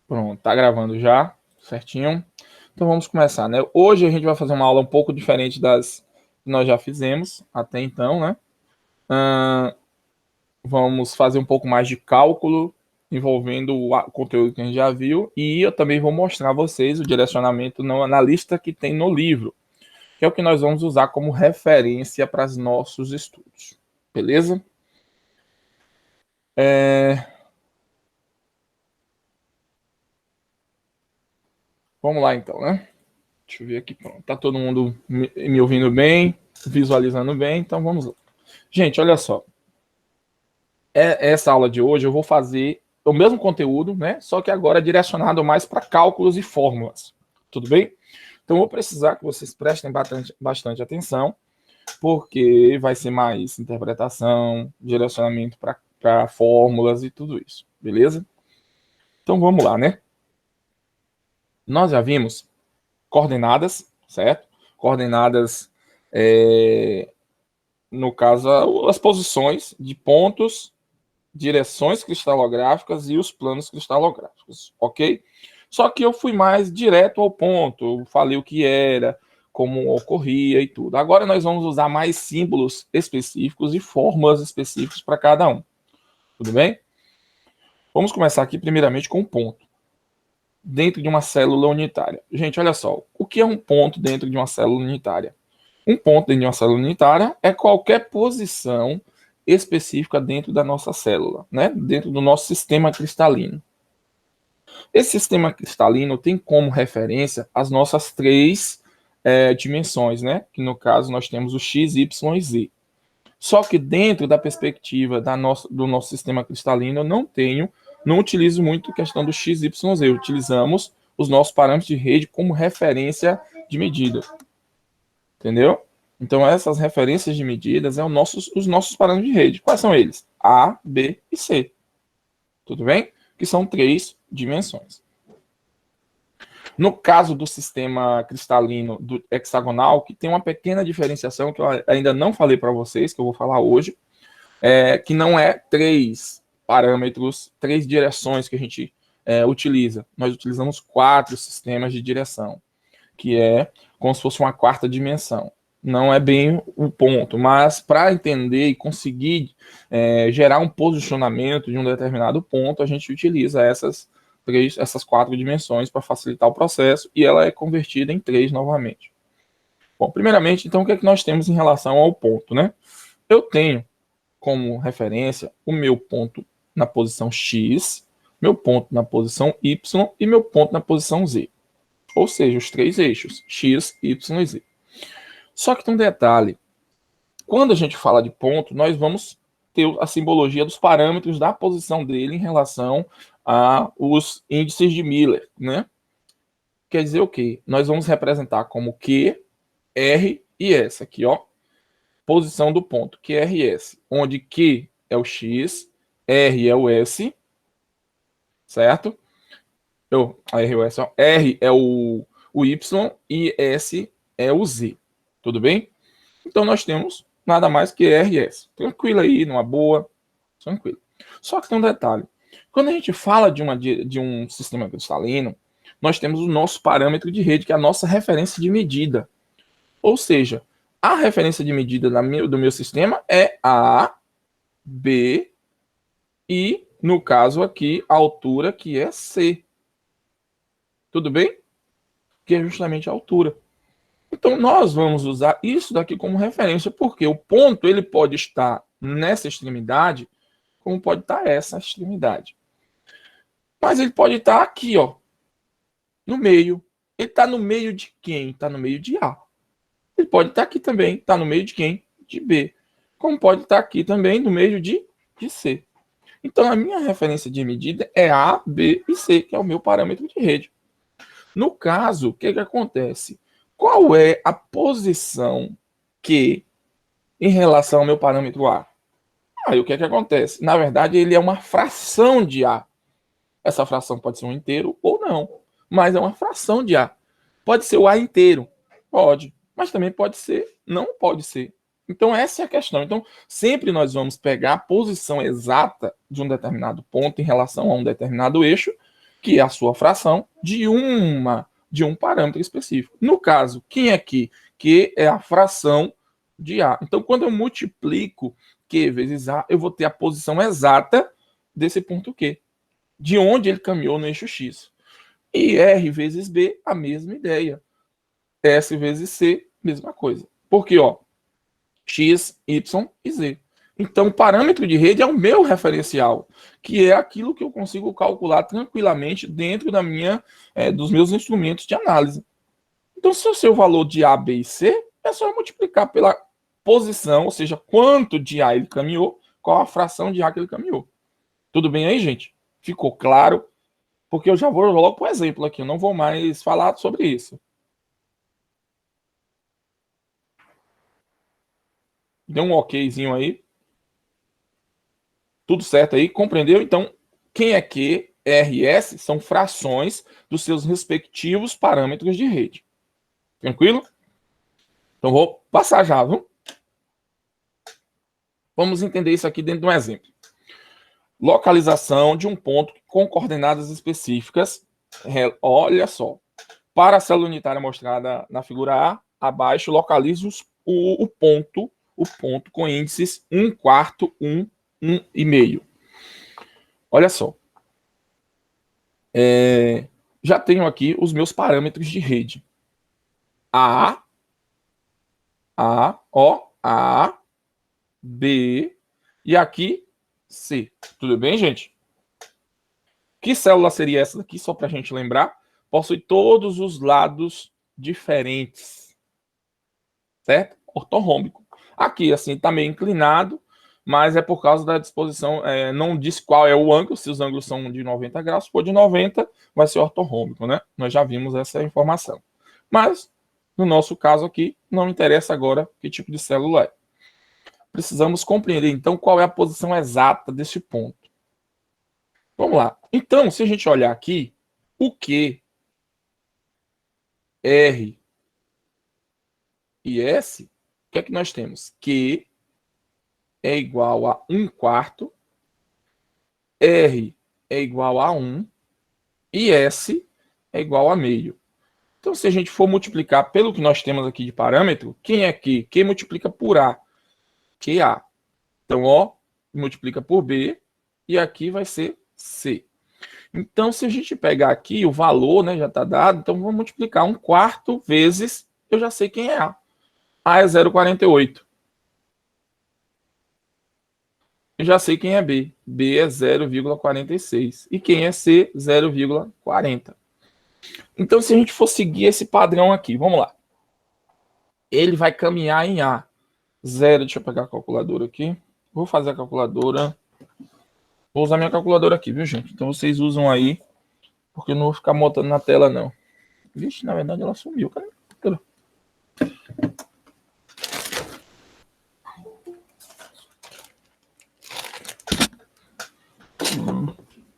Pronto, tá gravando já, certinho. Então vamos começar, né? Hoje a gente vai fazer uma aula um pouco diferente das que nós já fizemos até então, né? Vamos fazer um pouco mais de cálculo envolvendo o conteúdo que a gente já viu e eu também vou mostrar a vocês o direcionamento na lista que tem no livro, que é o que nós vamos usar como referência para os nossos estudos, beleza? Vamos lá então, né? Deixa eu ver aqui, pronto. Tá todo mundo me ouvindo bem, visualizando bem, então vamos lá. Gente, olha só. Essa aula de hoje eu vou fazer o mesmo conteúdo, né? Só que agora direcionado mais para cálculos e fórmulas. Tudo bem? Então eu vou precisar que vocês prestem bastante atenção, porque vai ser mais interpretação, direcionamento para fórmulas e tudo isso, beleza? Então vamos lá, né? Nós já vimos coordenadas, certo? Coordenadas, no caso, as posições de pontos, direções cristalográficas e os planos cristalográficos, ok? Só que eu fui mais direto ao ponto, eu falei o que era, como ocorria e tudo. Agora nós vamos usar mais símbolos específicos e fórmulas específicas para cada um. Tudo bem? Vamos começar aqui primeiramente com um ponto dentro de uma célula unitária. Gente, olha só, o que é um ponto dentro de uma célula unitária? Um ponto dentro de uma célula unitária é qualquer posição específica dentro da nossa célula, né? Dentro do nosso sistema cristalino. Esse sistema cristalino tem como referência as nossas três dimensões, né? Que no caso nós temos o x, y e z. Só que dentro da perspectiva do nosso sistema cristalino, eu não utilizo muito a questão do x, y, z. Utilizamos os nossos parâmetros de rede como referência de medida. Entendeu? Então, essas referências de medidas são os nossos parâmetros de rede. Quais são eles? A, B e C. Tudo bem? Que são três dimensões. No caso do sistema cristalino do hexagonal, que tem uma pequena diferenciação que eu ainda não falei para vocês, que eu vou falar hoje, que não é três parâmetros, três direções que a gente utiliza. Nós utilizamos 4 sistemas de direção, que é como se fosse uma quarta dimensão. Não é bem o ponto, mas para entender e conseguir gerar um posicionamento de um determinado ponto, a gente utiliza essas 4 dimensões para facilitar o processo e ela é convertida em 3 novamente. Bom, primeiramente, então, o que é que nós temos em relação ao ponto, né? Eu tenho como referência o meu ponto na posição X, meu ponto na posição Y e meu ponto na posição Z. Ou seja, os 3 eixos, X, Y e Z. Só que tem um detalhe. Quando a gente fala de ponto, nós vamos ter a simbologia dos parâmetros da posição dele em relação aos índices de Miller, né? Quer dizer o quê? Nós vamos representar como Q, R e S aqui, ó. Posição do ponto, QR e S, onde Q é o X, R é o S, certo? R é o Y e S é o Z. Tudo bem? Então nós temos nada mais que R e S. Tranquilo aí, numa boa. Tranquilo. Só que tem um detalhe. Quando a gente fala de um sistema cristalino, nós temos o nosso parâmetro de rede, que é a nossa referência de medida. Ou seja, a referência de medida do meu sistema é A, B e, no caso aqui, a altura que é C. Tudo bem? Que é justamente a altura. Então, nós vamos usar isso daqui como referência, porque o ponto ele pode estar nessa extremidade, como pode estar essa extremidade. Mas ele pode estar aqui, ó, no meio. Ele está no meio de quem? Está no meio de A. Ele pode estar aqui também, está no meio de quem? De B. Como pode estar aqui também no meio de C. Então, a minha referência de medida é A, B e C, que é o meu parâmetro de rede. No caso, o que acontece? Qual é a posição Q em relação ao meu parâmetro A? Aí o que acontece? Na verdade, ele é uma fração de A. Essa fração pode ser um inteiro ou não, mas é uma fração de A. Pode ser o A inteiro? Pode, mas também pode ser, não pode ser. Então essa é a questão. Então sempre nós vamos pegar a posição exata de um determinado ponto em relação a um determinado eixo que é a sua fração de um parâmetro específico. No caso, quem é Q? Q é a fração de A. Então, quando eu multiplico Q vezes A, eu vou ter a posição exata desse ponto Q, de onde ele caminhou no eixo X. E R vezes B, a mesma ideia. S vezes C, mesma coisa. Porque, ó, X, Y e Z. Então, o parâmetro de rede é o meu referencial, que é aquilo que eu consigo calcular tranquilamente dentro dos meus instrumentos de análise. Então, se o seu valor de A, B e C, é só multiplicar pela posição, ou seja, quanto de A ele caminhou, qual a fração de A que ele caminhou. Tudo bem aí, gente? Ficou claro? Porque eu já vou logo para o exemplo aqui, eu não vou mais falar sobre isso. Deu um okzinho aí. Tudo certo aí? Compreendeu? Então, quem é Q, R e S são frações dos seus respectivos parâmetros de rede. Tranquilo? Então, vou passar já, viu? Vamos entender isso aqui dentro de um exemplo. Localização de um ponto com coordenadas específicas. Olha só. Para a célula unitária mostrada na figura A, abaixo, localize o ponto com índices 1/4, 1, 1,5. Olha só. Já tenho aqui os meus parâmetros de rede. A, B e aqui C. Tudo bem, gente? Que célula seria essa daqui, só para a gente lembrar? Possui todos os lados diferentes, certo? Ortorrômbico. Aqui, assim, está meio inclinado, mas é por causa da disposição, não diz qual é o ângulo, se os ângulos são de 90 graus, se for de 90, vai ser ortorrômbico, né? Nós já vimos essa informação. Mas, no nosso caso aqui, não interessa agora que tipo de célula é. Precisamos compreender, então, qual é a posição exata desse ponto. Vamos lá. Então, se a gente olhar aqui, o Q, R e S, o que é que nós temos? Q é igual a 1/4, R é igual a 1 e S é igual a meio. Então, se a gente for multiplicar pelo que nós temos aqui de parâmetro, quem é Q? Q multiplica por A, QA. Então, O multiplica por B e aqui vai ser C. Então, se a gente pegar aqui o valor, né, já está dado, então vamos multiplicar 1/4 vezes, eu já sei quem é A. A é 0,48. Eu já sei quem é B. B é 0,46. E quem é C? 0,40. Então, se a gente for seguir esse padrão aqui, vamos lá. Ele vai caminhar em A. 0, deixa eu pegar a calculadora aqui. Vou fazer a calculadora. Vou usar minha calculadora aqui, viu, gente? Então, vocês usam aí, porque eu não vou ficar montando na tela, não. Vixe, na verdade, ela sumiu. Cadê?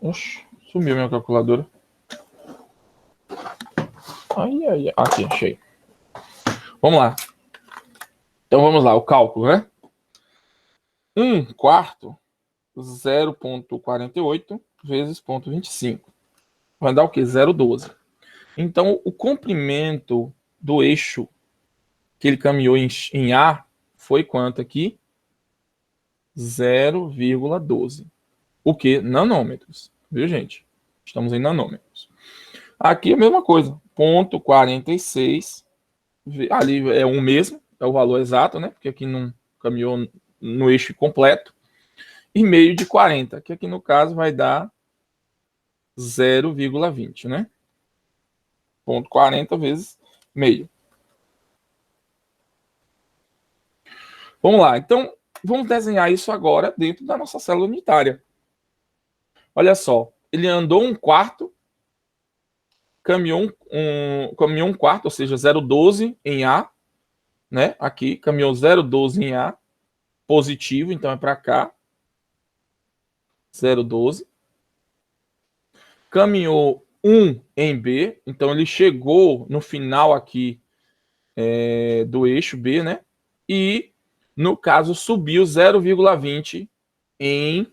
Oxe, sumiu minha calculadora. Ai. Aqui, achei. Vamos lá. Então vamos lá, o cálculo, né? 1/4, 0,48 vezes 0,25. Vai dar o quê? 0,12. Então, o comprimento do eixo que ele caminhou em A foi quanto aqui? 0,12. O que? Nanômetros. Viu, gente? Estamos em nanômetros. Aqui é a mesma coisa. 0,46. Ali é um mesmo, é o valor exato, né? Porque aqui não caminhou no eixo completo. E meio de 40, que aqui no caso vai dar 0,20, né? 0,40 vezes meio. Vamos lá, então vamos desenhar isso agora dentro da nossa célula unitária. Olha só, ele andou 1/4, caminhou caminhou 1/4, ou seja, 0,12 em A, né? Aqui, caminhou 0,12 em A, positivo, então é para cá, 0,12. Caminhou 1 em B, então ele chegou no final aqui do eixo B, né? E, no caso, subiu 0,20 em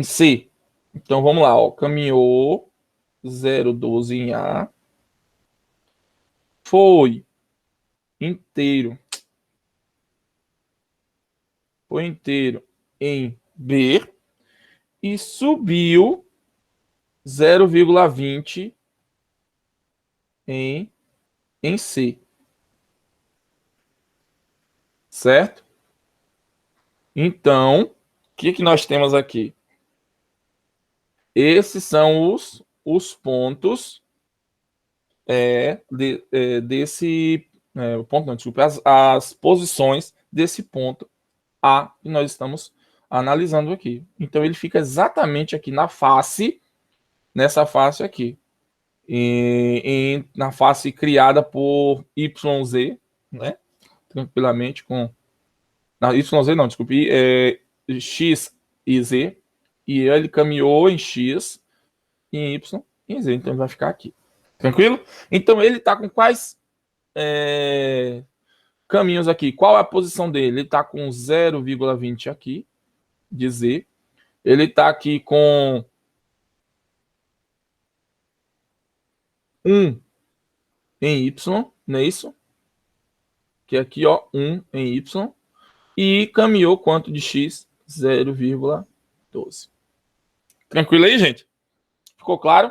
C. Então vamos lá, ó. Caminhou 0,12 em A, foi inteiro em B e subiu 0,20 em C, certo? Então, o que nós temos aqui? Esses são os pontos desse o ponto não, desculpa, as posições desse ponto A que nós estamos analisando aqui. Então ele fica exatamente aqui na face, nessa face aqui, na face criada por YZ, né? Tranquilamente com YZ não, desculpe, X e Z, e ele caminhou em X, em Y e em Z, então ele vai ficar aqui. Tranquilo? Então ele está com quais caminhos aqui? Qual é a posição dele? Ele está com 0,20 aqui, de Z. Ele está aqui com 1 em Y, não é isso? Que aqui, ó, 1 em Y. E caminhou quanto de X? 0,12. Tranquilo aí, gente? Ficou claro?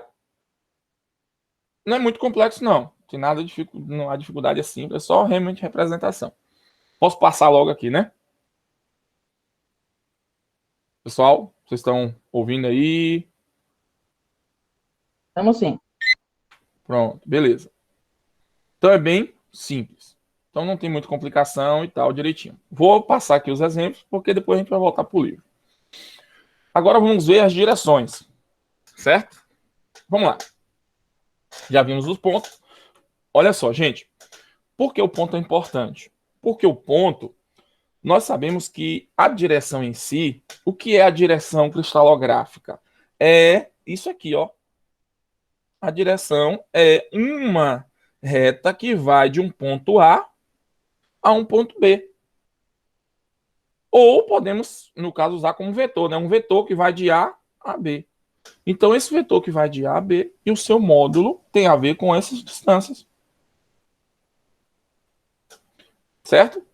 Não é muito complexo, não. Tem nada de não há dificuldade, é simples, é só realmente representação. Posso passar logo aqui, né? Pessoal, vocês estão ouvindo aí? Estamos sim. Pronto, beleza. Então é bem simples. Então não tem muita complicação e tal, direitinho. Vou passar aqui os exemplos, porque depois a gente vai voltar para o livro. Agora vamos ver as direções, certo? Vamos lá. Já vimos os pontos. Olha só, gente. Por que o ponto é importante? Porque o ponto, nós sabemos que a direção em si, o que é a direção cristalográfica? É isso aqui, ó. A direção é uma reta que vai de um ponto a um ponto B. Ou podemos, no caso, usar como vetor, né? Um vetor que vai de A a B. Então, esse vetor que vai de A a B e o seu módulo tem a ver com essas distâncias. Certo?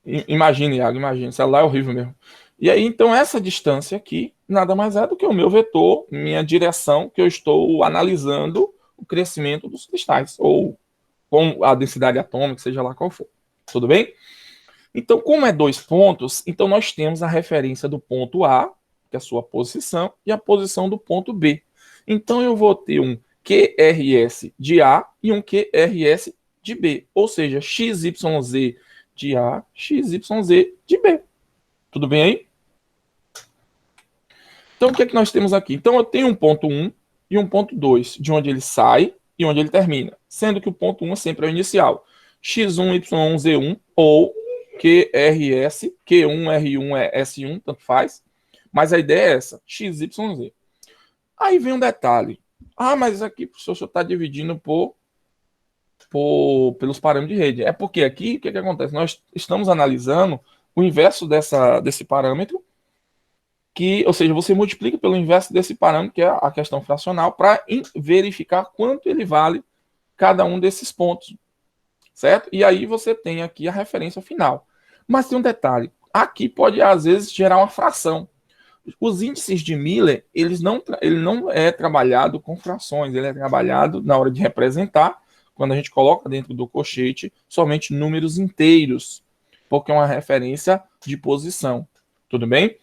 Imagine, Iago, imagine. Celular é horrível mesmo. E aí, então, essa distância aqui nada mais é do que o meu vetor, minha direção, que eu estou analisando o crescimento dos cristais, ou com a densidade atômica, seja lá qual for. Tudo bem? Então, como é dois pontos, então nós temos a referência do ponto A, que é a sua posição, e a posição do ponto B. Então, eu vou ter um QRS de A e um QRS de B, ou seja, XYZ de A, XYZ de B. Tudo bem aí? Então, o que é que nós temos aqui? Então, eu tenho um ponto 1 e um ponto 2, de onde ele sai e onde ele termina, sendo que o ponto 1 sempre é o inicial. X1, Y1, Z1, ou QRS, Q1, R1, S1, tanto faz. Mas a ideia é essa, X, Y, Z. Aí vem um detalhe. Ah, mas aqui, professor, o senhor está dividindo pelos parâmetros de rede. É porque aqui, o que acontece? Nós estamos analisando o inverso desse parâmetro, ou seja, você multiplica pelo inverso desse parâmetro, que é a questão fracional, para verificar quanto ele vale cada um desses pontos, certo? E aí você tem aqui a referência final. Mas tem um detalhe, aqui pode às vezes gerar uma fração. Os índices de Miller, ele não é trabalhado com frações, ele é trabalhado na hora de representar, quando a gente coloca dentro do colchete somente números inteiros, porque é uma referência de posição. Tudo bem?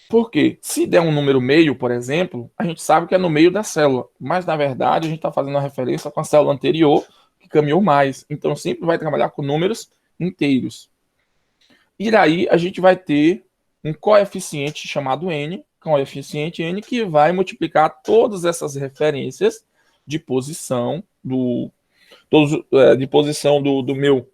Porque se der um número meio, por exemplo, a gente sabe que é no meio da célula, mas na verdade a gente está fazendo uma referência com a célula anterior, que caminhou mais. Então sempre vai trabalhar com números inteiros. E aí a gente vai ter um coeficiente chamado n, coeficiente n, que vai multiplicar todas essas referências de posição do meu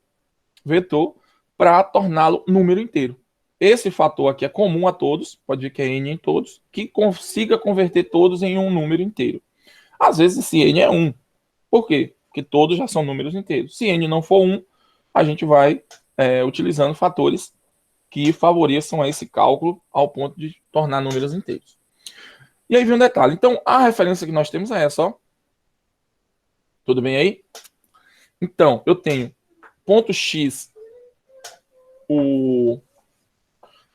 vetor para torná-lo número inteiro. Esse fator aqui é comum a todos, pode ver que é n em todos, que consiga converter todos em um número inteiro. Às vezes esse n é 1. Por quê? Porque todos já são números inteiros. Se n não for 1, a gente vai utilizando fatores que favoreçam esse cálculo ao ponto de tornar números inteiros. E aí vem um detalhe. Então, a referência que nós temos é essa, ó. Tudo bem aí? Então, eu tenho ponto x, o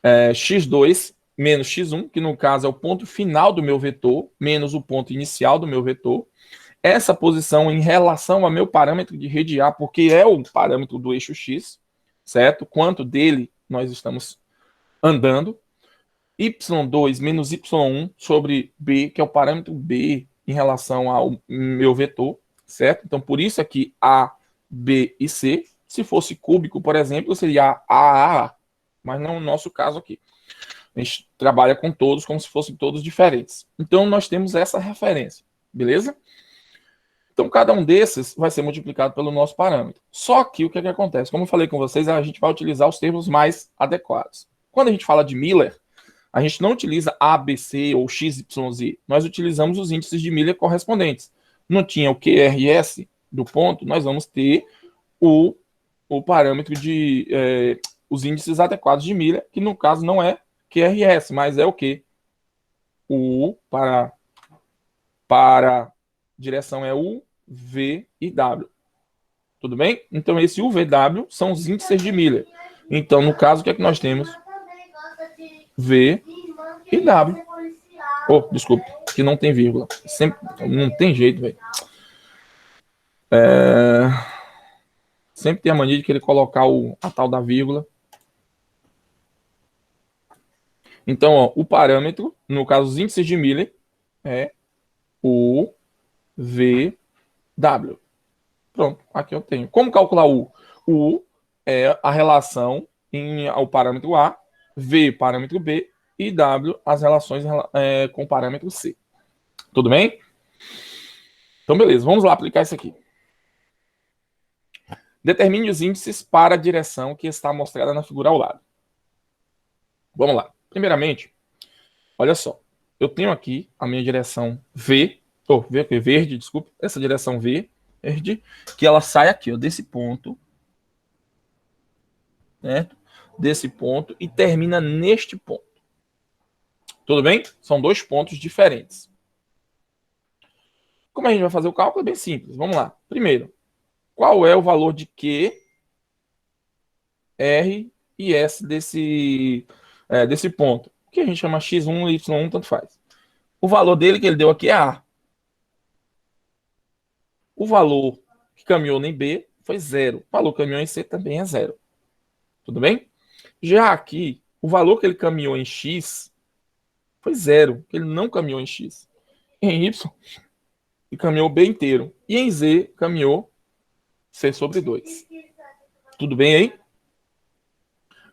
x2 menos x1, que no caso é o ponto final do meu vetor, menos o ponto inicial do meu vetor. Essa posição em relação ao meu parâmetro de rede A, porque é o parâmetro do eixo x, certo? Quanto dele nós estamos andando. y2 menos y1 sobre b, que é o parâmetro b em relação ao meu vetor, certo? Então, por isso aqui A, B e C. Se fosse cúbico, por exemplo, seria A, mas não no nosso caso aqui. A gente trabalha com todos como se fossem todos diferentes. Então, nós temos essa referência, beleza? Então, cada um desses vai ser multiplicado pelo nosso parâmetro. Só que o que acontece? Como eu falei com vocês, a gente vai utilizar os termos mais adequados. Quando a gente fala de Miller, a gente não utiliza A, B, C ou X, Y, Z. Nós utilizamos os índices de Miller correspondentes. Não tinha o QRS do ponto, nós vamos ter o parâmetro de os índices adequados de Miller, que no caso não é QRS, mas é o quê? O para direção é U, V e W. Tudo bem? Então, esse U, V, W são os índices de Miller. Então, no caso, o que é que nós temos? V e W. Oh, desculpe, que não tem vírgula. Sempre, não tem jeito, velho. Sempre tem a mania de querer colocar a tal da vírgula. Então, ó, o parâmetro, no caso, os índices de Miller, é o V, W. Pronto, aqui eu tenho. Como calcular o U? O U é a relação ao parâmetro A, V, parâmetro B, e W, as relações com o parâmetro C. Tudo bem? Então, beleza, vamos lá aplicar isso aqui. Determine os índices para a direção que está mostrada na figura ao lado. Vamos lá. Primeiramente, olha só. Eu tenho aqui a minha direção V, verde, desculpa, essa direção V, verde, que ela sai aqui, ó, desse ponto, certo? Desse ponto e termina neste ponto. Tudo bem? São dois pontos diferentes. Como a gente vai fazer o cálculo? É bem simples. Vamos lá. Primeiro, qual é o valor de Q, R e S desse ponto? Que a gente chama X1 e Y1, tanto faz. O valor dele que ele deu aqui é A. O valor que caminhou em B foi 0. O valor que caminhou em C também é 0. Tudo bem? Já aqui, o valor que ele caminhou em X foi 0. Ele não caminhou em X. Em Y, ele caminhou B inteiro. E em Z, caminhou C sobre 2. Tudo bem aí?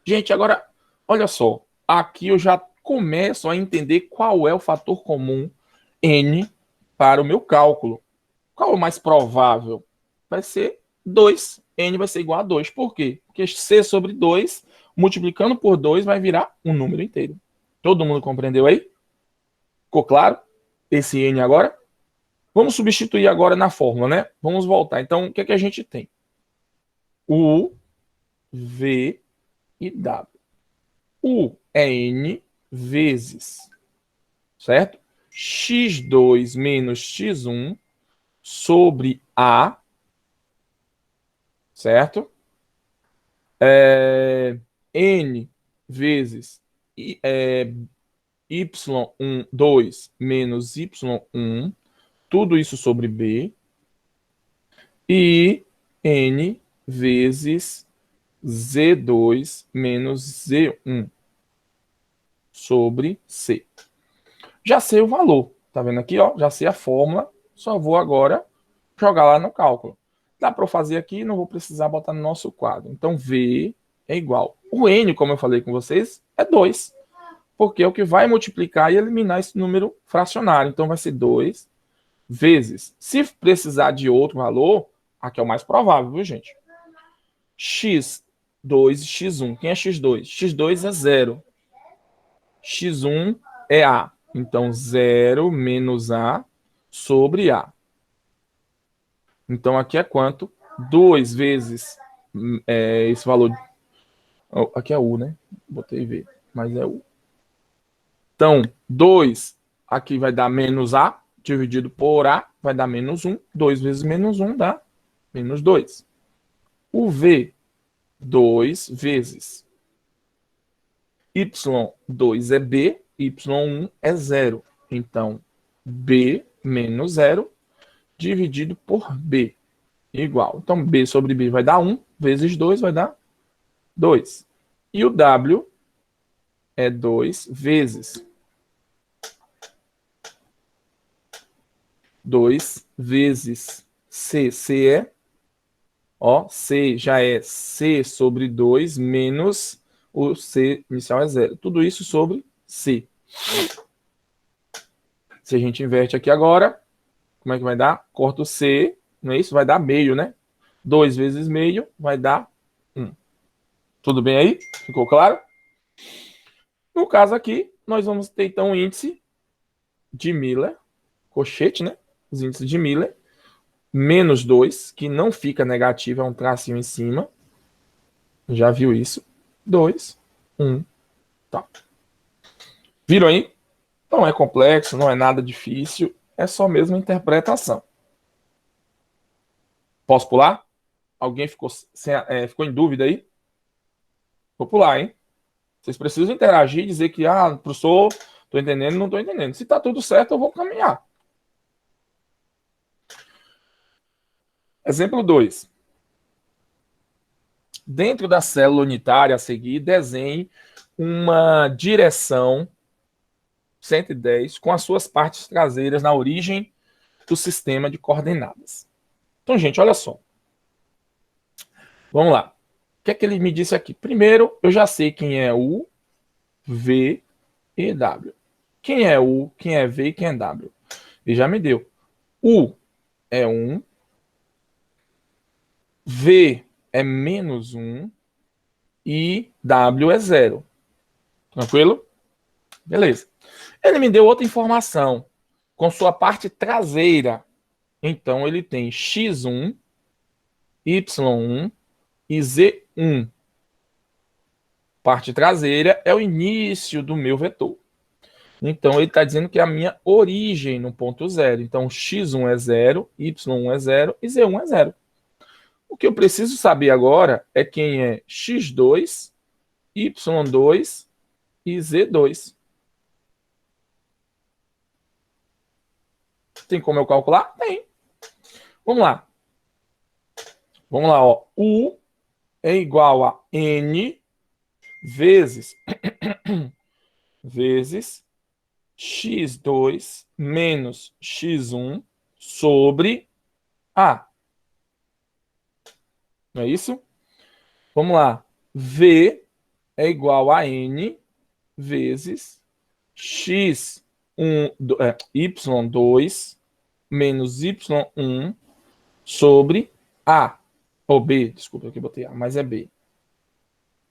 Gente, agora, olha só. Aqui eu já começo a entender qual é o fator comum N para o meu cálculo. Qual é o mais provável? Vai ser 2. N vai ser igual a 2. Por quê? Porque C sobre 2, multiplicando por 2, vai virar um número inteiro. Todo mundo compreendeu aí? Ficou claro? Esse N agora? Vamos substituir agora na fórmula, né? Vamos voltar. Então, o que é que a gente tem? U, V e W. U é N vezes, certo? X2 menos X1 sobre A, certo? N vezes y1, 2 menos y1, tudo isso sobre B, e N vezes Z2 menos Z1 sobre C. Já sei o valor, tá vendo aqui, ó? Já sei a fórmula, só vou agora jogar lá no cálculo. Dá para eu fazer aqui, não vou precisar botar no nosso quadro. Então, V é igual. O N, como eu falei com vocês, é 2, porque é o que vai multiplicar e eliminar esse número fracionário. Então, vai ser 2 vezes. Se precisar de outro valor, aqui é o mais provável, viu, gente? X2 e X1. Quem é X2? X2 é 0. X1 é A. Então, 0 menos A sobre A. Então, aqui é quanto? 2 vezes esse valor. Aqui é U, né? Botei V, mas é U. Então, 2 Aqui vai dar menos A, dividido por A, vai dar menos 1. 2 vezes menos 1 dá menos 2. O V, 2 vezes Y2 é B, Y1 é 0. Então, B menos 0 dividido por B igual. Então, B sobre B vai dar 1, vezes 2 vai dar 2. E o W é 2 vezes 2 vezes C. C é, ó, C já é C sobre 2 menos o C inicial é 0. Tudo isso sobre C. Se a gente inverte aqui agora, como é que vai dar? Corta o C, não é isso? Vai dar meio, né? 2 vezes meio vai dar 1. Tudo bem aí? Ficou claro? No caso aqui, nós vamos ter então o índice de Miller, cochete, né? Os índices de Miller, menos 2, que não fica negativo, é um tracinho em cima. Já viu isso? 2, 1, tá. Viram aí? Não é complexo, não é nada difícil, é só mesmo interpretação. Posso pular? Alguém ficou em dúvida aí? Vou pular, hein? Vocês precisam interagir e dizer que, professor, tô entendendo, não tô entendendo. Se tá tudo certo, eu vou caminhar. Exemplo 2. Dentro da célula unitária a seguir, desenhe uma direção 110 com as suas partes traseiras na origem do sistema de coordenadas. Então, gente, olha só. Vamos lá. O que é que ele me disse aqui? Primeiro, eu já sei quem é U, V e W. Quem é U, quem é V e quem é W? Ele já me deu. U é 1, V é menos 1 e W é 0. Tranquilo? Beleza. Ele me deu outra informação com sua parte traseira. Então, ele tem x1, y1 e z1. Parte traseira é o início do meu vetor. Então, ele está dizendo que é a minha origem no ponto zero. Então, x1 é 0, y1 é 0 e z1 é 0. O que eu preciso saber agora é quem é x2, y2 e z2. Tem como eu calcular? Tem. Vamos lá. Vamos lá, ó. U é igual a N vezes x2 menos x1 sobre A. Não é isso? Vamos lá. V é igual a N vezes y2 menos y1 sobre A. Ou B, desculpa, aqui botei A, mas é B.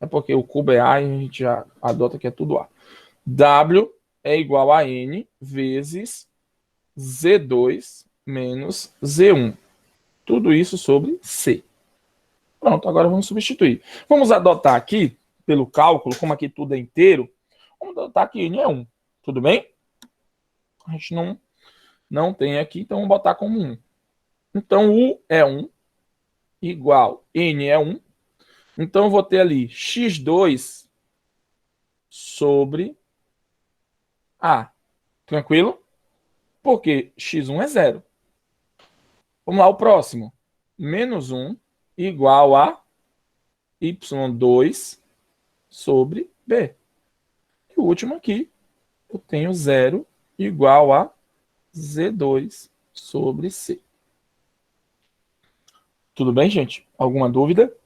É porque o cubo é A e a gente já adota que é tudo A. W é igual a N vezes Z2 menos Z1. Tudo isso sobre C. Pronto, agora vamos substituir. Vamos adotar aqui, pelo cálculo, como aqui tudo é inteiro, vamos adotar que N é 1. Tudo bem? A gente não tem aqui, então vamos botar como 1. Então, U é 1, igual N é 1. Então, eu vou ter ali x2 sobre A. Tranquilo? Porque x1 é 0. Vamos lá, o próximo. Menos 1 igual a y2 sobre B. E o último aqui, eu tenho 0 igual a Z2 sobre C. Tudo bem, gente? Alguma dúvida?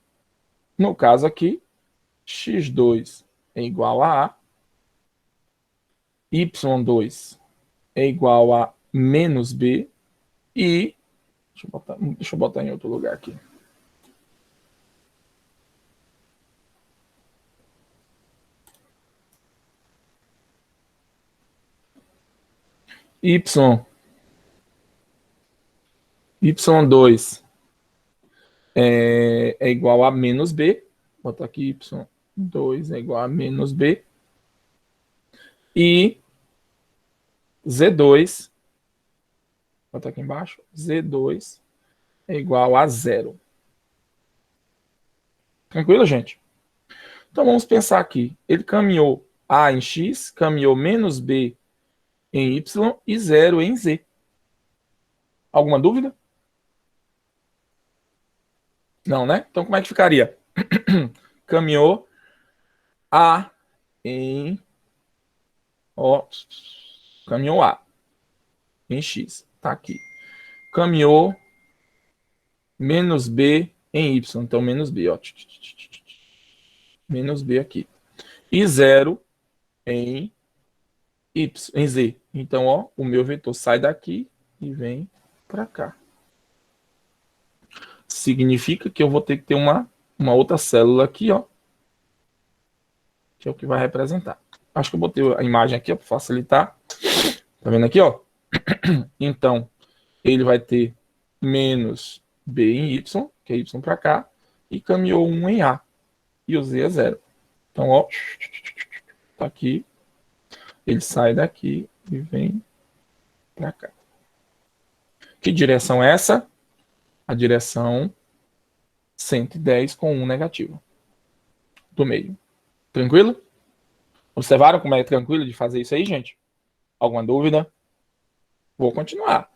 No caso aqui, x2 é igual a A, y2 é igual a menos B e... Deixa eu botar em outro lugar aqui. Y2 é igual a menos B. Vou botar aqui y2 é igual a menos B. E Z2, vou botar aqui embaixo, Z2 é igual a 0. Tranquilo, gente? Então vamos pensar aqui. Ele caminhou A em X, caminhou menos B em Y e 0 em Z. Alguma dúvida? Não, né? Então como é que ficaria? Caminhou A em... Ó, caminhou A em X. Tá aqui. Caminhou menos B em Y. Então menos B, ó. Menos B aqui. E 0 em Y, em Z. Então, ó, o meu vetor sai daqui e vem para cá. Significa que eu vou ter que ter uma outra célula aqui, ó, que é o que vai representar. Acho que eu botei a imagem aqui, ó, para facilitar. Tá vendo aqui, ó? Então, ele vai ter menos B em Y, que é Y para cá, e caminhou 1 em A. E o Z é 0. Então, ó, tá aqui. Ele sai daqui e vem para cá. Que direção é essa? A direção 110 com 1 negativo do meio. Tranquilo? Observaram como é tranquilo de fazer isso aí, gente? Alguma dúvida? Vou continuar.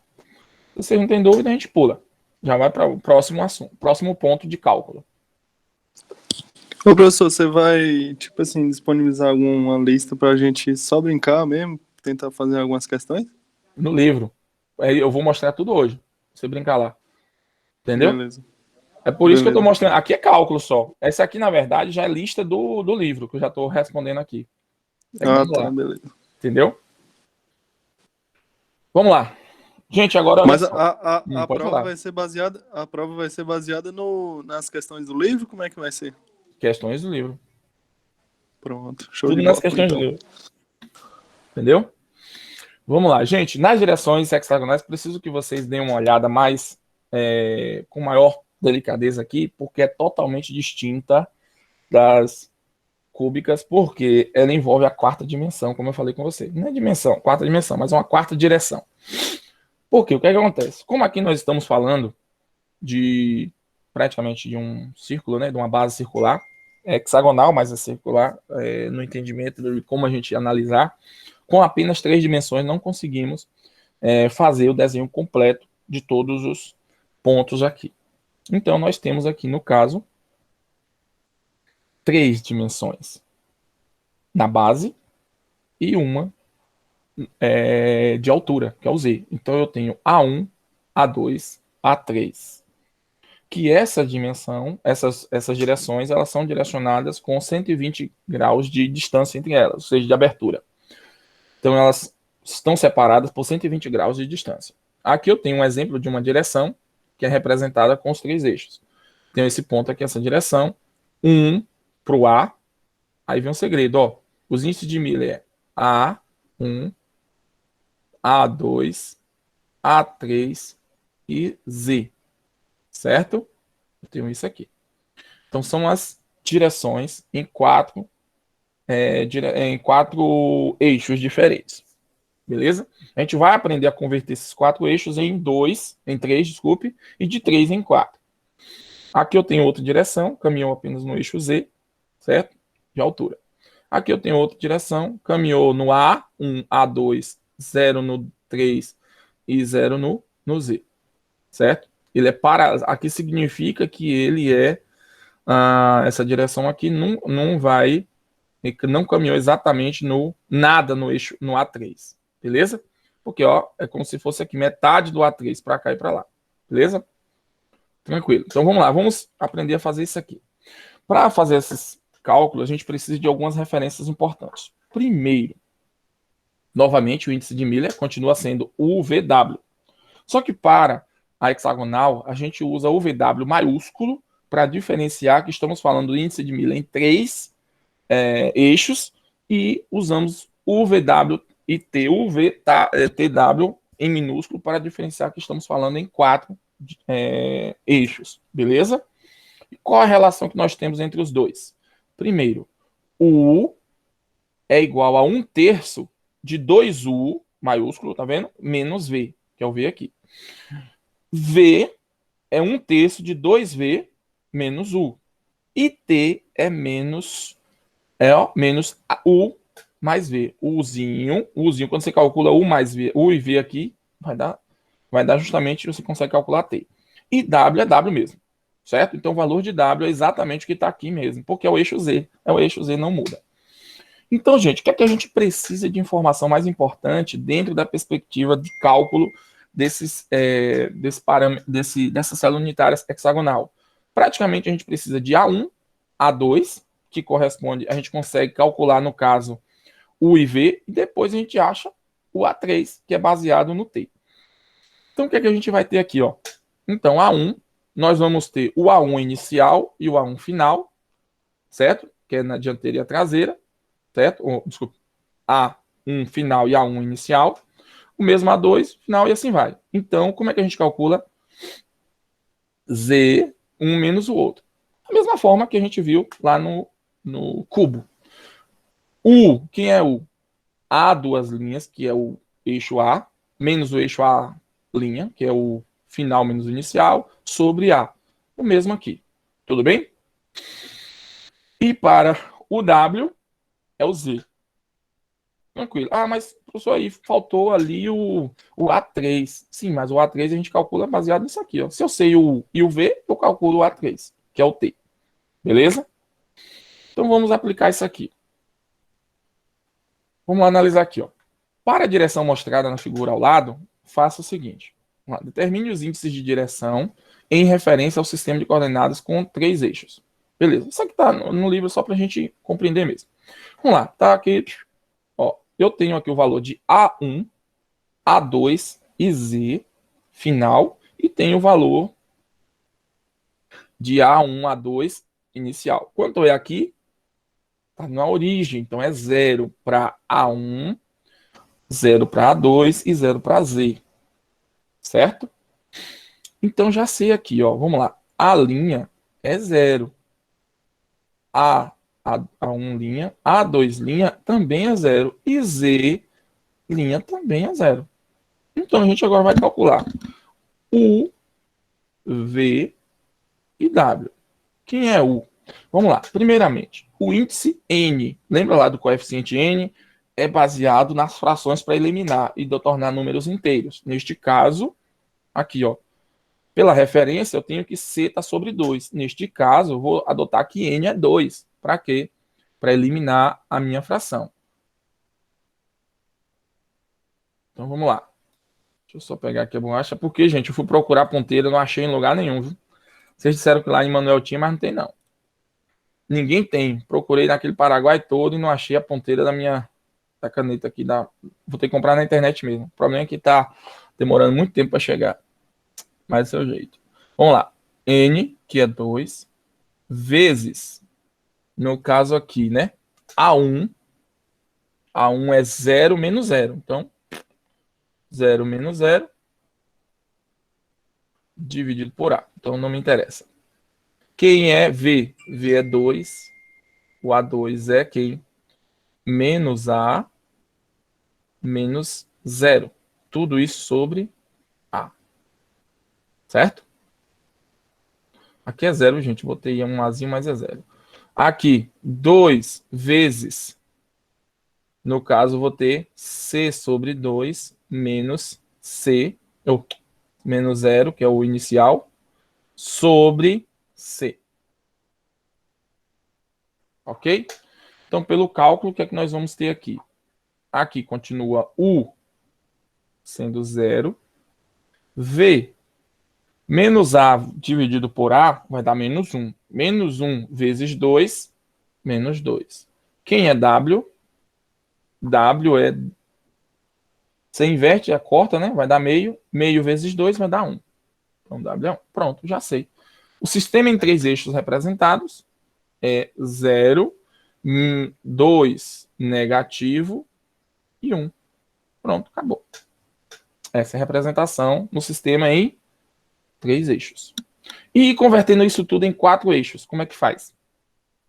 Se vocês não têm dúvida, a gente pula. Já vai para o próximo assunto, próximo ponto de cálculo. Ô, professor, você vai, tipo assim, disponibilizar alguma lista pra gente só brincar mesmo? Tentar fazer algumas questões? No livro. Eu vou mostrar tudo hoje. Pra você brincar lá. Entendeu? Beleza. É por isso que eu estou mostrando. Aqui é cálculo só. Essa aqui, na verdade, já é lista do livro, que eu já estou respondendo aqui. Tá, lá. beleza. Entendeu? Vamos lá. Gente, agora... Mas a pode prova falar. vai ser baseada, nas questões do livro? Como é que vai ser? Questões do livro. Pronto, show Tudo de nas bola. questões Então. do livro. Entendeu? Vamos lá, gente. Nas direções hexagonais, preciso que vocês deem uma olhada mais com maior delicadeza aqui, porque é totalmente distinta das cúbicas, porque ela envolve a quarta dimensão, como eu falei com você. Não é dimensão, quarta dimensão, mas uma quarta direção. Por quê? O que é que acontece? Como aqui nós estamos falando de praticamente de um círculo, né, de uma base circular, é hexagonal, mas é circular, no entendimento de como a gente analisar, com apenas 3 dimensões não conseguimos fazer o desenho completo de todos os pontos aqui. Então, nós temos aqui, no caso, 3 dimensões na base e uma de altura, que é o Z. Então, eu tenho A1, A2, A3. Que essa dimensão, essas direções, elas são direcionadas com 120 graus de distância entre elas, ou seja, de abertura. Então, elas estão separadas por 120 graus de distância. Aqui eu tenho um exemplo de uma direção que é representada com os 3 eixos. Tenho esse ponto aqui, essa direção, 1 para o A, aí vem um segredo, ó. Os índices de Miller é A1, A2, A3 e Z, certo? Eu tenho isso aqui. Então, são as direções em 4 eixos diferentes. Beleza? A gente vai aprender a converter esses 4 eixos em 3, desculpe, e de 3 em 4. Aqui eu tenho outra direção, caminhou apenas no eixo Z, certo? De altura. Aqui eu tenho outra direção, caminhou no A1, A2, 0 no 3 e 0 no Z, certo? Ele é aqui significa que ele essa direção aqui não vai, não caminhou exatamente nada no eixo, no A3, beleza? Porque, ó, é como se fosse aqui metade do A3 para cá e para lá, beleza? Tranquilo. Então vamos lá, vamos aprender a fazer isso aqui. Para fazer esses cálculos, a gente precisa de algumas referências importantes. Primeiro, novamente, o índice de Miller continua sendo o VW. Só que para a hexagonal, a gente usa o VW maiúsculo para diferenciar que estamos falando do índice de Miller em 3 eixos e usamos o VW e TW em minúsculo para diferenciar que estamos falando em 4 eixos, beleza? E qual a relação que nós temos entre os dois? Primeiro, o U é igual a 1/3 de 2U maiúsculo, tá vendo? Menos V, que é o V aqui. V é 1/3 de 2V menos U. E T é menos U mais V. Uzinho, quando você calcula U mais V, U e V aqui, vai dar justamente, você consegue calcular T. E W é W mesmo, certo? Então o valor de W é exatamente o que está aqui mesmo, porque é o eixo Z. É o eixo Z, não muda. Então, gente, o que é que a gente precisa de informação mais importante dentro da perspectiva de cálculo dessa célula unitária hexagonal? Praticamente a gente precisa de A1, A2, que corresponde, a gente consegue calcular, no caso, o IV, e depois a gente acha o A3, que é baseado no T. Então, o que é que a gente vai ter aqui, ó? Então, A1, nós vamos ter o A1 inicial e o A1 final, certo? Que é na dianteira e a traseira, certo? Desculpa, A1 final e A1 inicial. O mesmo A2 final e assim vai. Então, como é que a gente calcula Z, um menos o outro? Da mesma forma que a gente viu lá no cubo. U, quem é U? A duas linhas, que é o eixo A, menos o eixo A linha, que é o final menos o inicial, sobre A. O mesmo aqui. Tudo bem? E para o W, é o Z. Tranquilo. Ah, mas, professor, aí faltou ali o A3. Sim, mas o A3 a gente calcula baseado nisso aqui, ó. Se eu sei o U e o V, eu calculo o A3, que é o T. Beleza? Então vamos aplicar isso aqui. Vamos analisar aqui, ó. Para a direção mostrada na figura ao lado, faça o seguinte. Determine os índices de direção em referência ao sistema de coordenadas com 3 eixos. Beleza. Isso aqui está no livro só para a gente compreender mesmo. Vamos lá. Tá aqui. Ó, eu tenho aqui o valor de A1, A2 e Z final. E tenho o valor de A1, A2 inicial. Quanto é aqui? Está na origem. Então é 0 para A1, 0 para A2 e 0 para Z. Certo? Então já sei aqui, ó. Vamos lá. A linha é 0. A1 linha, A2 linha também é 0. E Z linha também é 0. Então a gente agora vai calcular U, V e W. Quem é U? Vamos lá. Primeiramente, o índice N. Lembra lá do coeficiente N? É baseado nas frações para eliminar e tornar números inteiros. Neste caso, aqui, ó. Pela referência, eu tenho que C está sobre 2. Neste caso, eu vou adotar que N é 2. Para quê? Para eliminar a minha fração. Então, vamos lá. Deixa eu só pegar aqui a borracha. Porque, gente, eu fui procurar ponteira, não achei em lugar nenhum. Viu? Vocês disseram que lá em Manuel tinha, mas não tem, não. Ninguém tem. Procurei naquele Paraguai todo e não achei a ponteira da caneta aqui. Vou ter que comprar na internet mesmo. O problema é que está demorando muito tempo para chegar. Mas é o seu jeito. Vamos lá. N, que é 2, vezes, no caso aqui, né? A1. A1 é 0 menos 0. Então, 0 menos 0 dividido por A. Então, não me interessa. Quem é V? V é 2. O A2 é quem? Menos A menos 0. Tudo isso sobre A. Certo? Aqui é 0, gente. Botei um Azinho, mas é 0. Aqui, 2 vezes, no caso, vou ter C sobre 2 menos C, ou menos 0, que é o inicial, sobre C. Ok? Então, pelo cálculo, o que é que nós vamos ter aqui? Aqui continua U sendo 0. V menos A dividido por A vai dar menos 1. Menos 1 vezes 2, menos 2. Quem é W? W é... Você inverte, corta, né? Vai dar meio. Meio vezes 2 vai dar 1. Então, W é 1. Pronto, já sei. O sistema em 3 eixos representados é 0, 2 negativo e 1. Pronto, acabou. Essa é a representação no sistema em 3 eixos. E convertendo isso tudo em 4 eixos, como é que faz?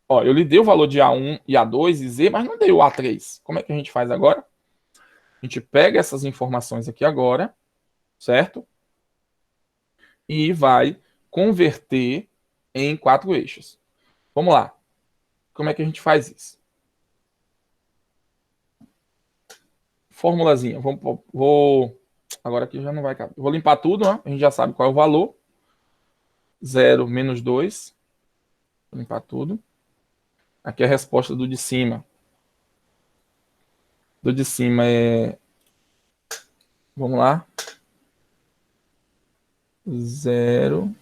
Eu lhe dei o valor de A1 e A2 e Z, mas não dei o A3. Como é que a gente faz agora? A gente pega essas informações aqui agora, certo? E vai converter em 4 eixos. Vamos lá. Como é que a gente faz isso? Formulazinha. Agora aqui já não vai caber. Vou limpar tudo, né? A gente já sabe qual é o valor. 0 menos 2. Vou limpar tudo. Aqui é a resposta do de cima. Do de cima é... Vamos lá. 0,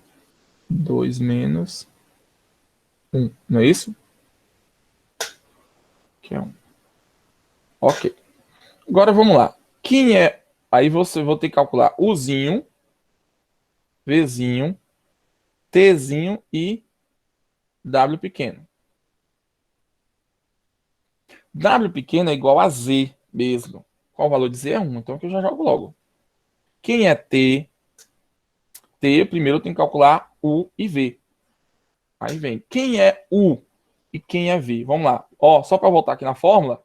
2 menos 1. Não é isso? Que é 1. Ok. Agora vamos lá. Quem é... Aí você vai ter que calcular Uzinho, Vzinho, Tzinho e W pequeno. W pequeno é igual a Z mesmo. Qual o valor de Z é 1, então aqui eu já jogo logo. Quem é T? T, primeiro eu tenho que calcular U e V. Aí vem, quem é U e quem é V? Vamos lá. Ó, só para voltar aqui na fórmula,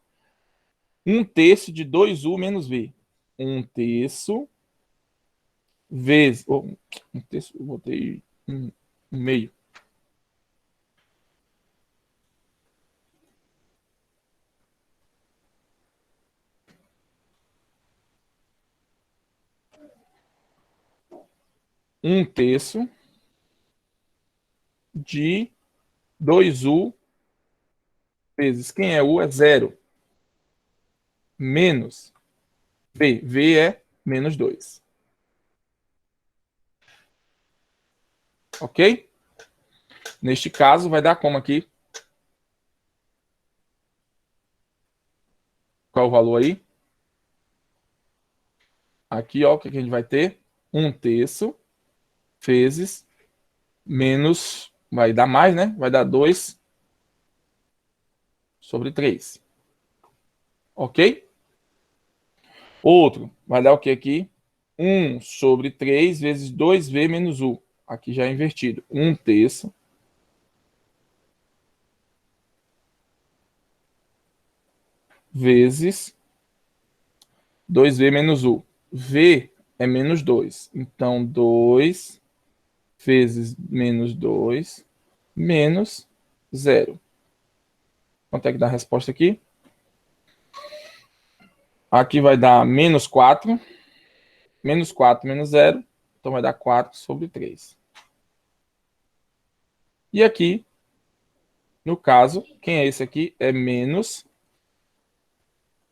1/3 de 2U menos V. 1/3 vezes... Oh, 1/3, eu botei um meio. Um terço de 2U vezes quem é U é 0. Menos V. V é menos 2. Ok? Neste caso, vai dar como aqui? Qual é o valor aí? Aqui, ó, o que a gente vai ter? 1/3 vezes menos... Vai dar mais, né? Vai dar 2 sobre 3. Ok? Outro, vai dar o que aqui? 1 sobre 3 vezes 2V menos U. Aqui já é invertido. 1/3 vezes 2V menos U. V é menos 2. Então, 2 vezes menos 2 menos 0. Quanto é que dá a resposta aqui? Aqui vai dar menos 4. Menos 4 menos 0. Então, vai dar 4 sobre 3. E aqui, no caso, quem é esse aqui? É menos...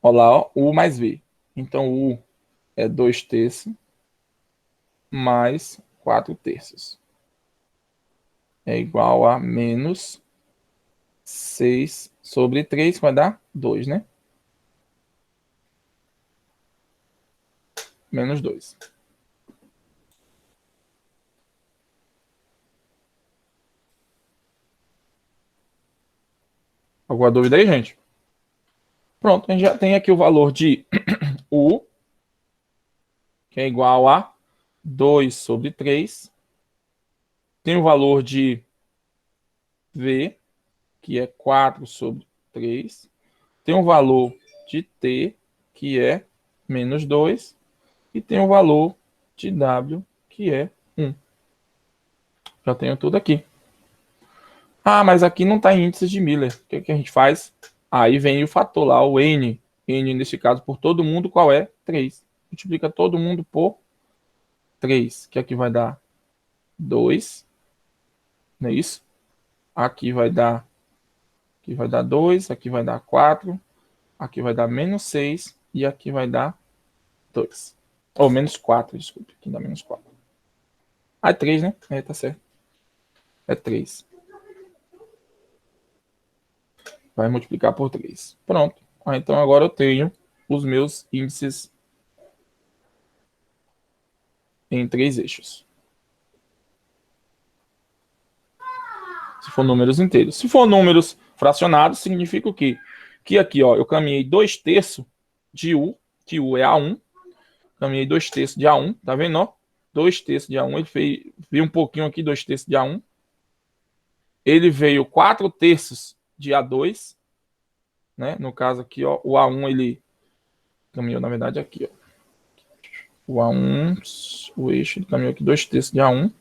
Olha lá, ó, U mais V. Então, U é 2/3 mais 4/3. É igual a menos 6 sobre 3, vai dar 2, né? Menos 2. Alguma dúvida aí, gente? Pronto, a gente já tem aqui o valor de U, que é igual a 2 sobre 3. Tem o valor de V, que é 4 sobre 3. Tem o valor de T, que é menos 2. E tem o valor de W, que é 1. Já tenho tudo aqui. Ah, mas aqui não está em índices de Miller. O que a gente faz? Aí vem o fator lá, o N. N, nesse caso, por todo mundo, qual é? 3. Multiplica todo mundo por 3, que aqui vai dar 2. Não é isso? Aqui vai dar 2, aqui vai dar 4, aqui vai dar menos 6 e aqui vai dar 2. Ou menos 4, desculpe. Aqui dá menos 4. Ah, é 3, né? É, tá certo. É 3. Vai multiplicar por 3. Pronto. Ah, então agora eu tenho os meus índices em 3 eixos. Se for números inteiros. Se for números fracionados, significa o quê? Que aqui, ó, eu caminhei 2/3 de U, que U é A1. Caminhei 2/3 de A1, tá vendo, ó? 2/3 de A1, ele veio um pouquinho aqui, 2/3 de A1. Ele veio 4/3 de A2, né? No caso aqui, ó, o A1, ele Caminhou, na verdade, aqui, ó. O A1, o eixo, ele caminhou aqui 2/3 de A1.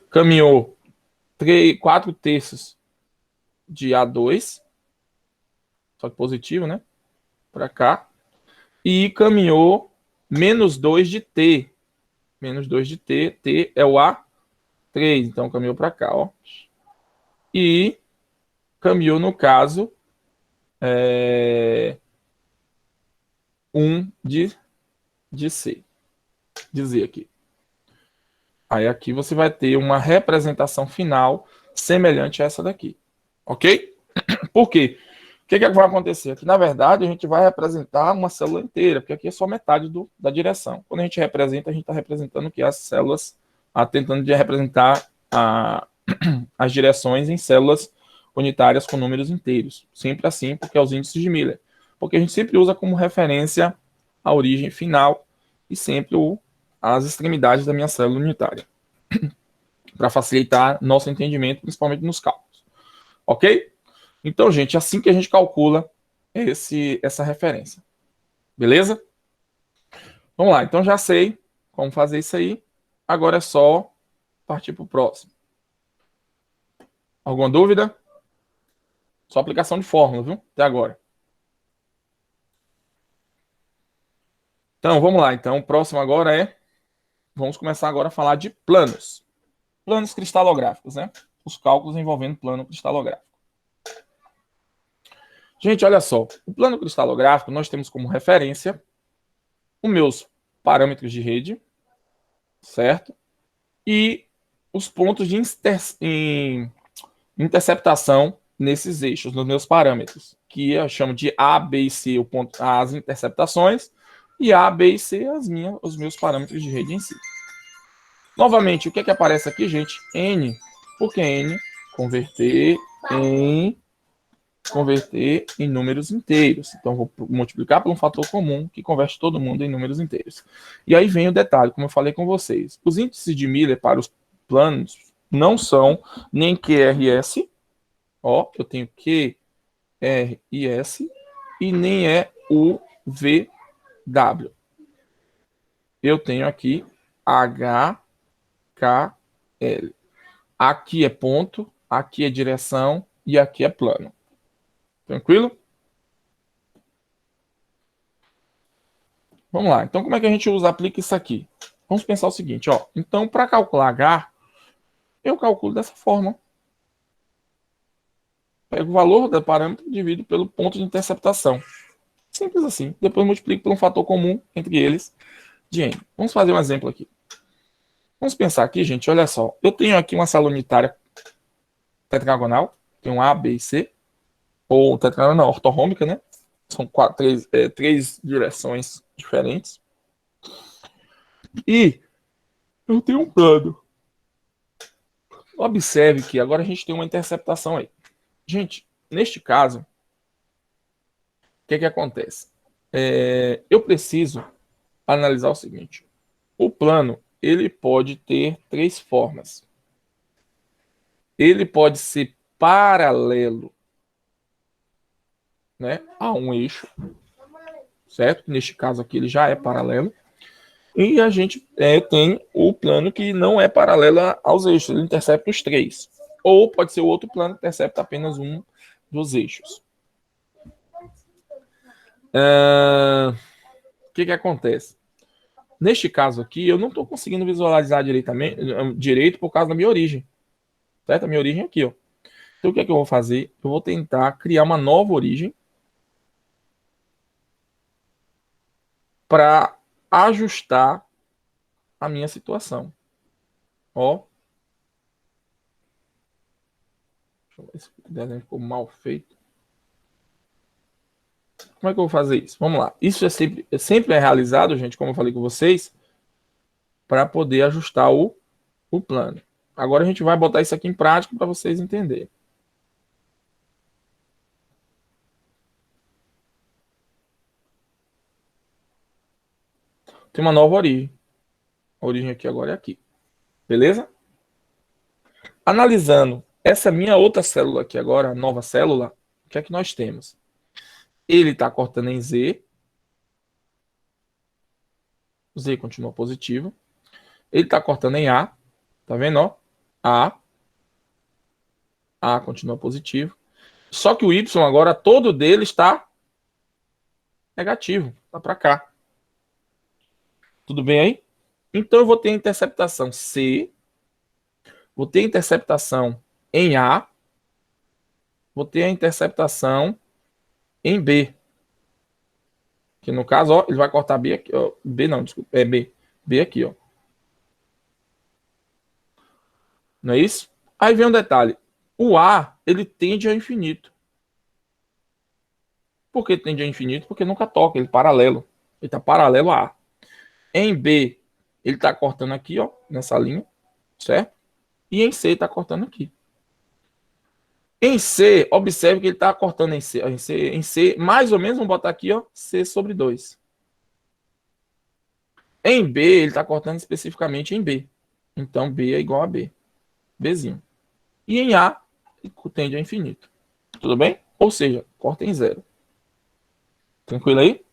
Caminhou 4/3 de A2, só que positivo, né? Para cá. E caminhou -2 de T. -2 de T. T é o A3, então caminhou para cá, ó. E caminhou, no caso, 1 de C. De Z aqui. Aí aqui você vai ter uma representação final semelhante a essa daqui. Ok? Por quê? O que vai acontecer? Aqui, na verdade, a gente vai representar uma célula inteira, porque aqui é só metade da direção. Quando a gente representa, a gente está representando que as células, tentando de representar as direções em células unitárias com números inteiros. Sempre assim, porque é os índices de Miller. Porque a gente sempre usa como referência a origem final e sempre as extremidades da minha célula unitária. Para facilitar nosso entendimento, principalmente nos cálculos. Ok? Então, gente, assim que a gente calcula essa referência. Beleza? Vamos lá, então já sei como fazer isso aí. Agora é só partir para o próximo. Alguma dúvida? Só aplicação de fórmula, viu? Até agora. Então, vamos lá. Então, o próximo agora vamos começar agora a falar de planos. Planos cristalográficos, né? Os cálculos envolvendo plano cristalográfico. Gente, olha só. O plano cristalográfico, nós temos como referência os meus parâmetros de rede, certo? E os pontos de interceptação nesses eixos, nos meus parâmetros, que eu chamo de A, B e C, as interceptações, e A, B e C, os meus parâmetros de rede em si. Novamente, o que aparece aqui, gente? N, porque N converter em números inteiros. Então, vou multiplicar por um fator comum que converte todo mundo em números inteiros. E aí vem o detalhe, como eu falei com vocês. Os índices de Miller para os planos não são nem QRS, ó, eu tenho QRS, e nem é o VW. Eu tenho aqui HKL. Aqui é ponto, aqui é direção e aqui é plano. Tranquilo? Vamos lá. Então, como é que a gente aplica isso aqui? Vamos pensar o seguinte, ó. Então, para calcular H, eu calculo dessa forma. Pego o valor do parâmetro e divido pelo ponto de interceptação. Simples assim. Depois multiplico por um fator comum entre eles de N. Vamos fazer um exemplo aqui. Vamos pensar aqui, gente, olha só. Eu tenho aqui uma célula unitária tetragonal. Tem um A, B e C. Ou tetragonal ortorrômbica, né? São três direções diferentes. E eu tenho um plano. Observe que agora a gente tem uma interceptação aí. Gente, neste caso, o que acontece? Eu preciso analisar o seguinte. O plano, ele pode ter três formas. Ele pode ser paralelo, né, a um eixo, certo? Neste caso aqui ele já é paralelo. E a gente tem o plano que não é paralelo aos eixos, ele intercepta os três. Ou pode ser o outro plano que intercepta apenas um dos eixos. O que acontece? Neste caso aqui, eu não estou conseguindo visualizar direito por causa da minha origem. Certo? A minha origem é aqui, ó. Então, o que eu vou fazer? Eu vou tentar criar uma nova origem para ajustar a minha situação. Ó. Deixa eu ver se o desenho ficou mal feito. Como é que eu vou fazer isso? Vamos lá. Isso sempre é realizado, gente, como eu falei com vocês, para poder ajustar o plano. Agora a gente vai botar isso aqui em prática para vocês entenderem. Tem uma nova origem. A origem aqui agora é aqui. Beleza? Analisando essa minha outra célula aqui agora, a nova célula, o que é que nós temos? Ele está cortando em Z. Z continua positivo. Ele está cortando em A. Tá vendo, ó? A continua positivo. Só que o Y agora, todo dele está negativo. Tá para cá. Tudo bem aí? Então eu vou ter a interceptação C. Vou ter a interceptação em A. Vou ter a interceptação em B. Que no caso, ó, ele vai cortar B aqui. Ó, B não, desculpa. É B. B aqui, ó. Não é isso? Aí vem um detalhe. O A, ele tende ao infinito. Por que tende ao infinito? Porque nunca toca, ele é paralelo. Ele está paralelo a A. Em B, ele está cortando aqui, ó, nessa linha, certo? E em C, está cortando aqui. Em C, observe que ele está cortando em C, mais ou menos, vamos botar aqui, ó, C sobre 2. Em B, ele está cortando especificamente em B. Então, B é igual a B. Bzinho. E em A, ele tende ao infinito. Tudo bem? Ou seja, corta em zero. Tranquilo aí?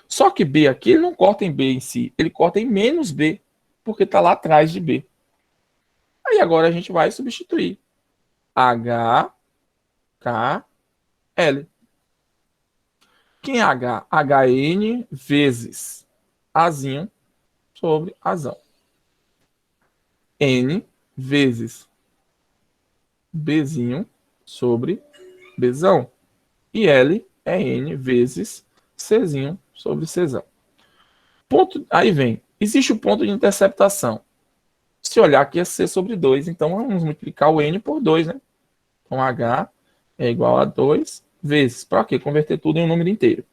Só que B aqui, ele não corta em B em si, ele corta em menos B, porque está lá atrás de B. Aí agora a gente vai substituir. H, K, L. Quem é H? HN vezes Azinho sobre Azão. N vezes Bzinho sobre Bzão. E L é N vezes Czinho sobre Czão. Ponto, aí vem. Existe o ponto de interceptação. Se olhar aqui é C sobre 2, então vamos multiplicar o N por 2, né? Então H é igual a 2 vezes. Para quê? Converter tudo em um número inteiro.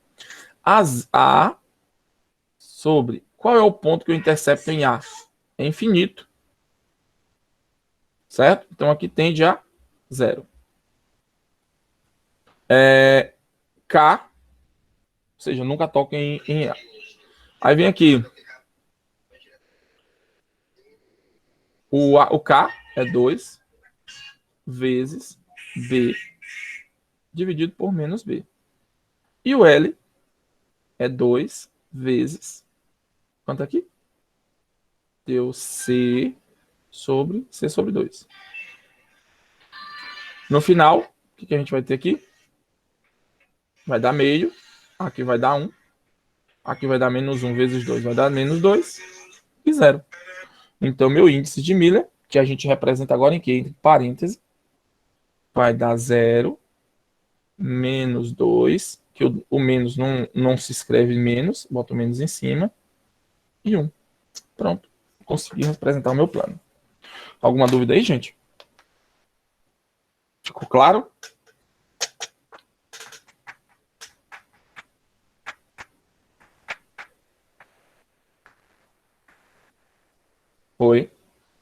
A sobre... Qual é o ponto que eu intercepto em A? É infinito. Certo? Então aqui tende a 0. K, ou seja, nunca toca em A. Aí vem aqui. O K é 2 vezes B dividido por menos B. E o L é 2 vezes... Quanto aqui? Deu C sobre 2. No final, o que a gente vai ter aqui? Vai dar meio. Aqui vai dar 1. Aqui vai dar menos 1 vezes 2. Vai dar menos 2 e 0. Então, meu índice de Miller, que a gente representa agora em que? Entre parênteses, vai dar 0, menos 2, que o menos não se escreve menos, boto o menos em cima, e 1. Pronto. Consegui representar o meu plano. Alguma dúvida aí, gente? Ficou claro? Foi.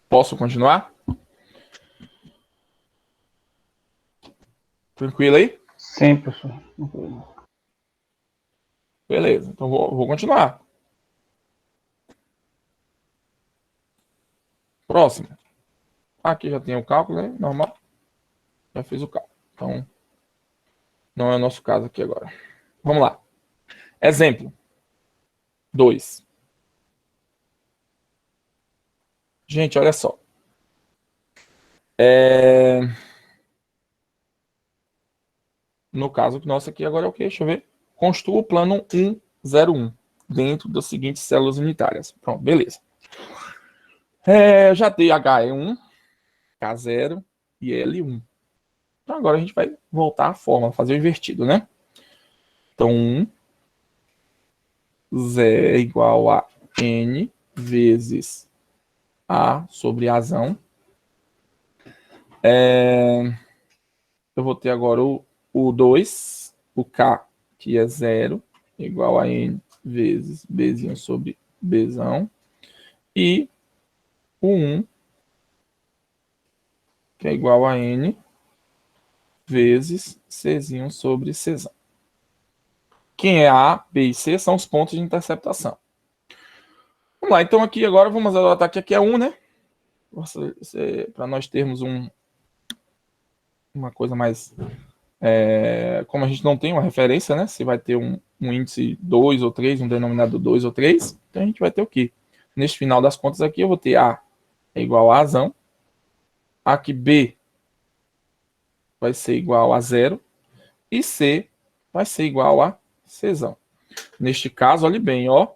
Posso continuar? Tranquilo aí? Sim, professor. Beleza, então vou continuar. Próximo. Aqui já tem o cálculo, né? Normal. Já fiz o cálculo. Então, não é o nosso caso aqui agora. Vamos lá. Exemplo 2. Gente, olha só. No caso nosso aqui agora é o quê? Deixa eu ver. Construa o plano 101 dentro das seguintes células unitárias. Pronto, beleza. Já dei H1, K0 e L1. Então agora a gente vai voltar à forma, fazer o invertido, né? Então Z é igual a N vezes A sobre Azão. Eu vou ter agora o 2, o K, que é 0, igual a N vezes Bzinho sobre Bzão. E o 1, que é igual a N vezes Czinho sobre Czão. Quem é A, B e C são os pontos de interceptação. Vamos lá, então aqui agora vamos adotar que aqui é 1, né? Para nós termos uma coisa mais Como a gente não tem uma referência, né? Se vai ter um índice 2 ou 3, um denominador 2 ou 3, então a gente vai ter o quê? Neste final das contas aqui, eu vou ter A é igual a Azão, aqui B vai ser igual a 0 e C vai ser igual a Czão. Neste caso, olhe bem, ó,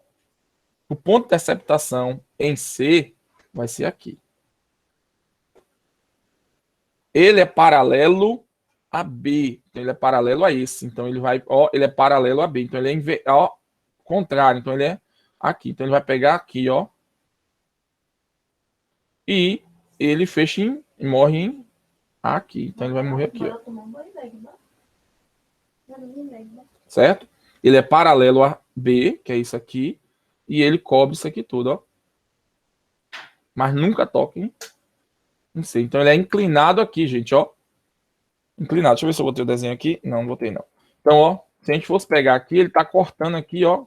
o ponto de interceptação em C vai ser aqui. Ele é paralelo a B, então ele é paralelo a esse, então ele vai, ó, ele é paralelo a B, então ele é ó, contrário, então ele é aqui, então ele vai pegar aqui, ó, e ele fecha e morre em aqui, então ele vai morrer aqui, ó. Certo? Ele é paralelo a B, que é isso aqui, e ele cobre isso aqui tudo, ó. Mas nunca toca em C. Então ele é inclinado aqui, gente, ó. Inclinado. Deixa eu ver se eu botei o desenho aqui. Não, não botei não. Então, ó, se a gente fosse pegar aqui, ele tá cortando aqui, ó,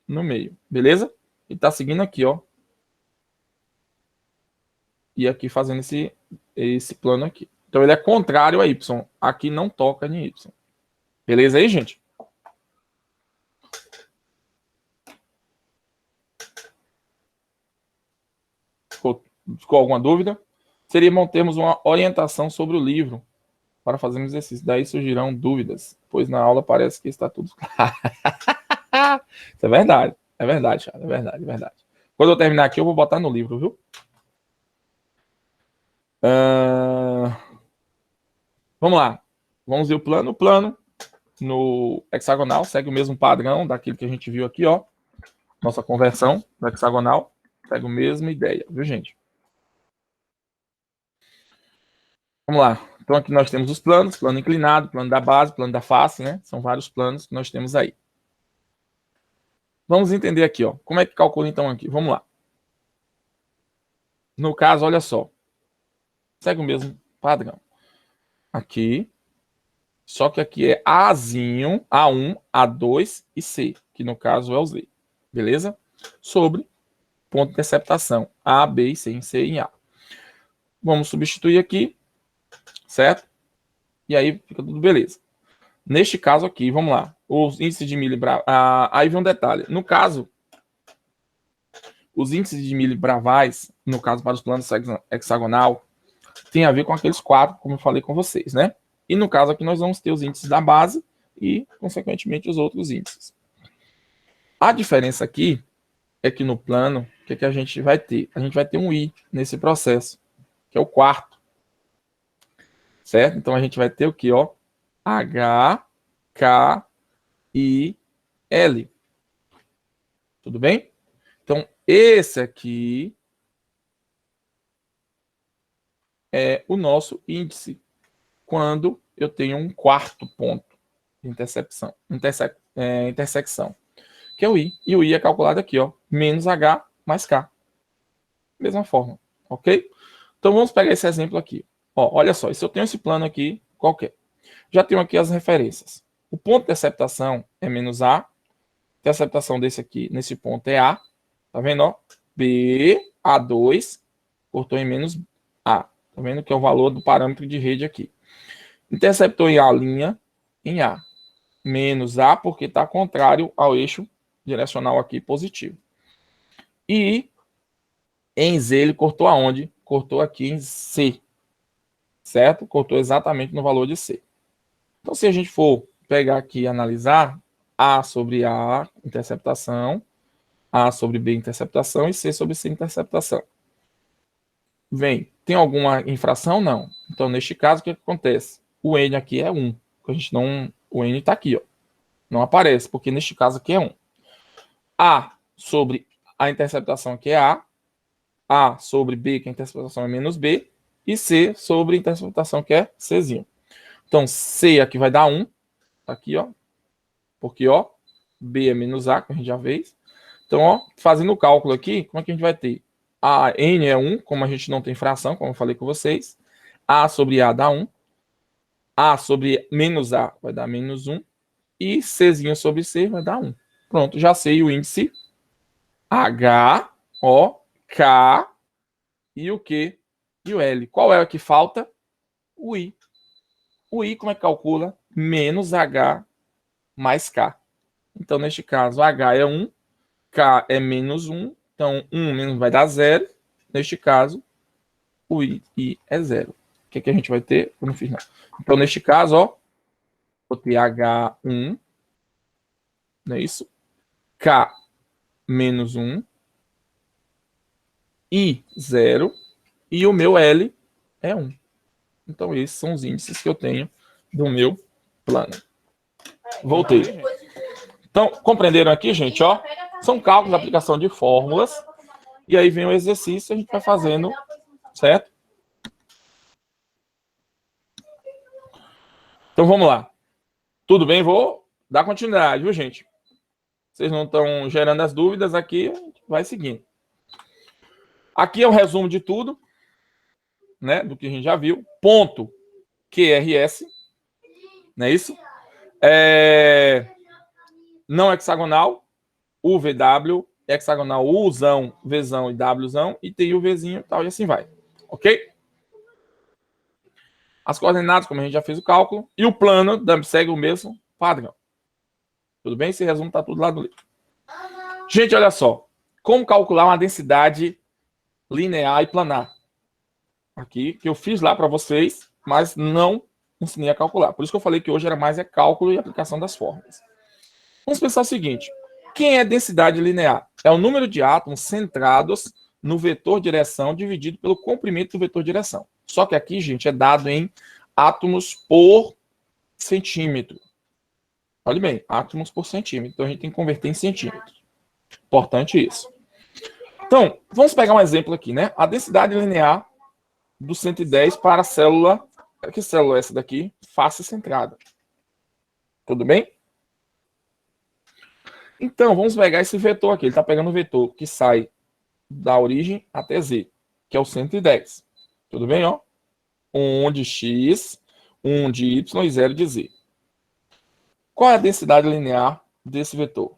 no meio, beleza? Ele tá seguindo aqui, ó. E aqui fazendo esse plano aqui. Então ele é contrário a Y. Aqui não toca em Y. Beleza aí, gente? Ficou alguma dúvida? Seria bom termos uma orientação sobre o livro para fazermos exercício. Daí surgirão dúvidas, pois na aula parece que está tudo claro. Isso é verdade. É verdade, Thiago. É verdade, é verdade. Quando eu terminar aqui, eu vou botar no livro, viu? Vamos lá. Vamos ver o plano. O plano no hexagonal segue o mesmo padrão daquilo que a gente viu aqui, ó. Nossa conversão do hexagonal segue a mesma ideia, viu, gente? Vamos lá. Então aqui nós temos os planos, plano inclinado, plano da base, plano da face, né? São vários planos que nós temos aí. Vamos entender aqui, ó. Como é que calcula então aqui? Vamos lá. No caso, olha só. Segue o mesmo padrão. Aqui. Só que aqui é Azinho, A1, A2 e C, que no caso é o Z. Beleza? Sobre ponto de interceptação. A, B e C em C em A. Vamos substituir aqui. Certo? E aí fica tudo beleza. Neste caso aqui, vamos lá. Os índices de milibravais. Aí vem um detalhe. No caso, os índices de milibravais, no caso para os planos hexagonal, tem a ver com aqueles 4, como eu falei com vocês, né? E no caso aqui nós vamos ter os índices da base e, consequentemente, os outros índices. A diferença aqui é que no plano, o que, é que a gente vai ter? A gente vai ter um I nesse processo, que é o quarto. Certo? Então a gente vai ter o que, ó? H, K, I, L. Tudo bem? Então, esse aqui é o nosso índice quando eu tenho um quarto ponto de intersecção, que é o I. E o I é calculado aqui, ó, menos H mais K. Mesma forma, ok? Então vamos pegar esse exemplo aqui. Ó, olha só, se eu tenho esse plano aqui qualquer, já tenho aqui as referências. O ponto de interceptação é menos A, a interceptação desse aqui, nesse ponto é A, tá vendo, ó? B, A2, cortou em menos A, tá vendo que é o valor do parâmetro de rede aqui. Interceptou em A' em A, menos A, porque está contrário ao eixo direcional aqui positivo. E em Z ele cortou aonde? Cortou aqui em C, certo? Cortou exatamente no valor de C. Então, se a gente for pegar aqui e analisar, A sobre A, interceptação, A sobre B, interceptação, e C sobre C, interceptação. Vem, tem alguma infração? Não. Então, neste caso, o que acontece? O N aqui é 1. A gente não, o N está aqui, ó. Não aparece, porque neste caso aqui é 1. A sobre a interceptação aqui é A sobre B, que a interceptação é menos B, e C sobre a interceptação que é Czinho. Então, C aqui vai dar 1, aqui, ó, porque, ó, B é menos A, que a gente já fez. Então, ó, fazendo o cálculo aqui, como é que a gente vai ter? A N é 1, como a gente não tem fração, como eu falei com vocês. A sobre A dá 1. A sobre menos A vai dar menos 1. E Czinho sobre C vai dar 1. Pronto, já sei o índice H, O, K e o Q e o L. Qual é o que falta? O I. O I, como é que calcula? Menos H mais K. Então, neste caso, H é 1, K é menos 1. Então, 1 menos vai dar 0. Neste caso, o I é 0. O que, que a gente vai ter? Eu não fiz nada. Então, neste caso, ó, vou ter H1, não é isso? K menos 1, I 0, e o meu L é 1. Então, esses são os índices que eu tenho do meu plano. Voltei. Então, compreenderam aqui, gente? Ó, são cálculos, aplicação de fórmulas. E aí vem o exercício, a gente vai fazendo, certo? Então, vamos lá. Tudo bem? Vou dar continuidade, viu, gente? Vocês não estão gerando as dúvidas aqui, a gente vai seguindo. Aqui é o resumo de tudo, né? Do que a gente já viu. Ponto QRS, não é isso? Não hexagonal, UVW, hexagonal Uzão, Vzão e Wzão, e tem o Vzinho e tal, e assim vai. Ok? As coordenadas, como a gente já fez o cálculo, e o plano segue o mesmo padrão. Tudo bem? Esse resumo está tudo lá no livro. Gente, olha só. Como calcular uma densidade linear e planar? Aqui, que eu fiz lá para vocês, mas não ensinei a calcular. Por isso que eu falei que hoje era mais cálculo e aplicação das fórmulas. Vamos pensar o seguinte. Quem é densidade linear? É o número de átomos centrados no vetor direção dividido pelo comprimento do vetor direção. Só que aqui, gente, é dado em átomos por centímetro. Olha bem, átomos por centímetro. Então, a gente tem que converter em centímetros. Importante isso. Então, vamos pegar um exemplo aqui, né? A densidade linear do 110 para a célula... Que célula é essa daqui? Face centrada. Tudo bem? Então, vamos pegar esse vetor aqui. Ele está pegando o vetor que sai da origem até Z, que é o 110. Tudo bem, ó? 1 de X, 1 de Y e 0 de Z. Qual é a densidade linear desse vetor?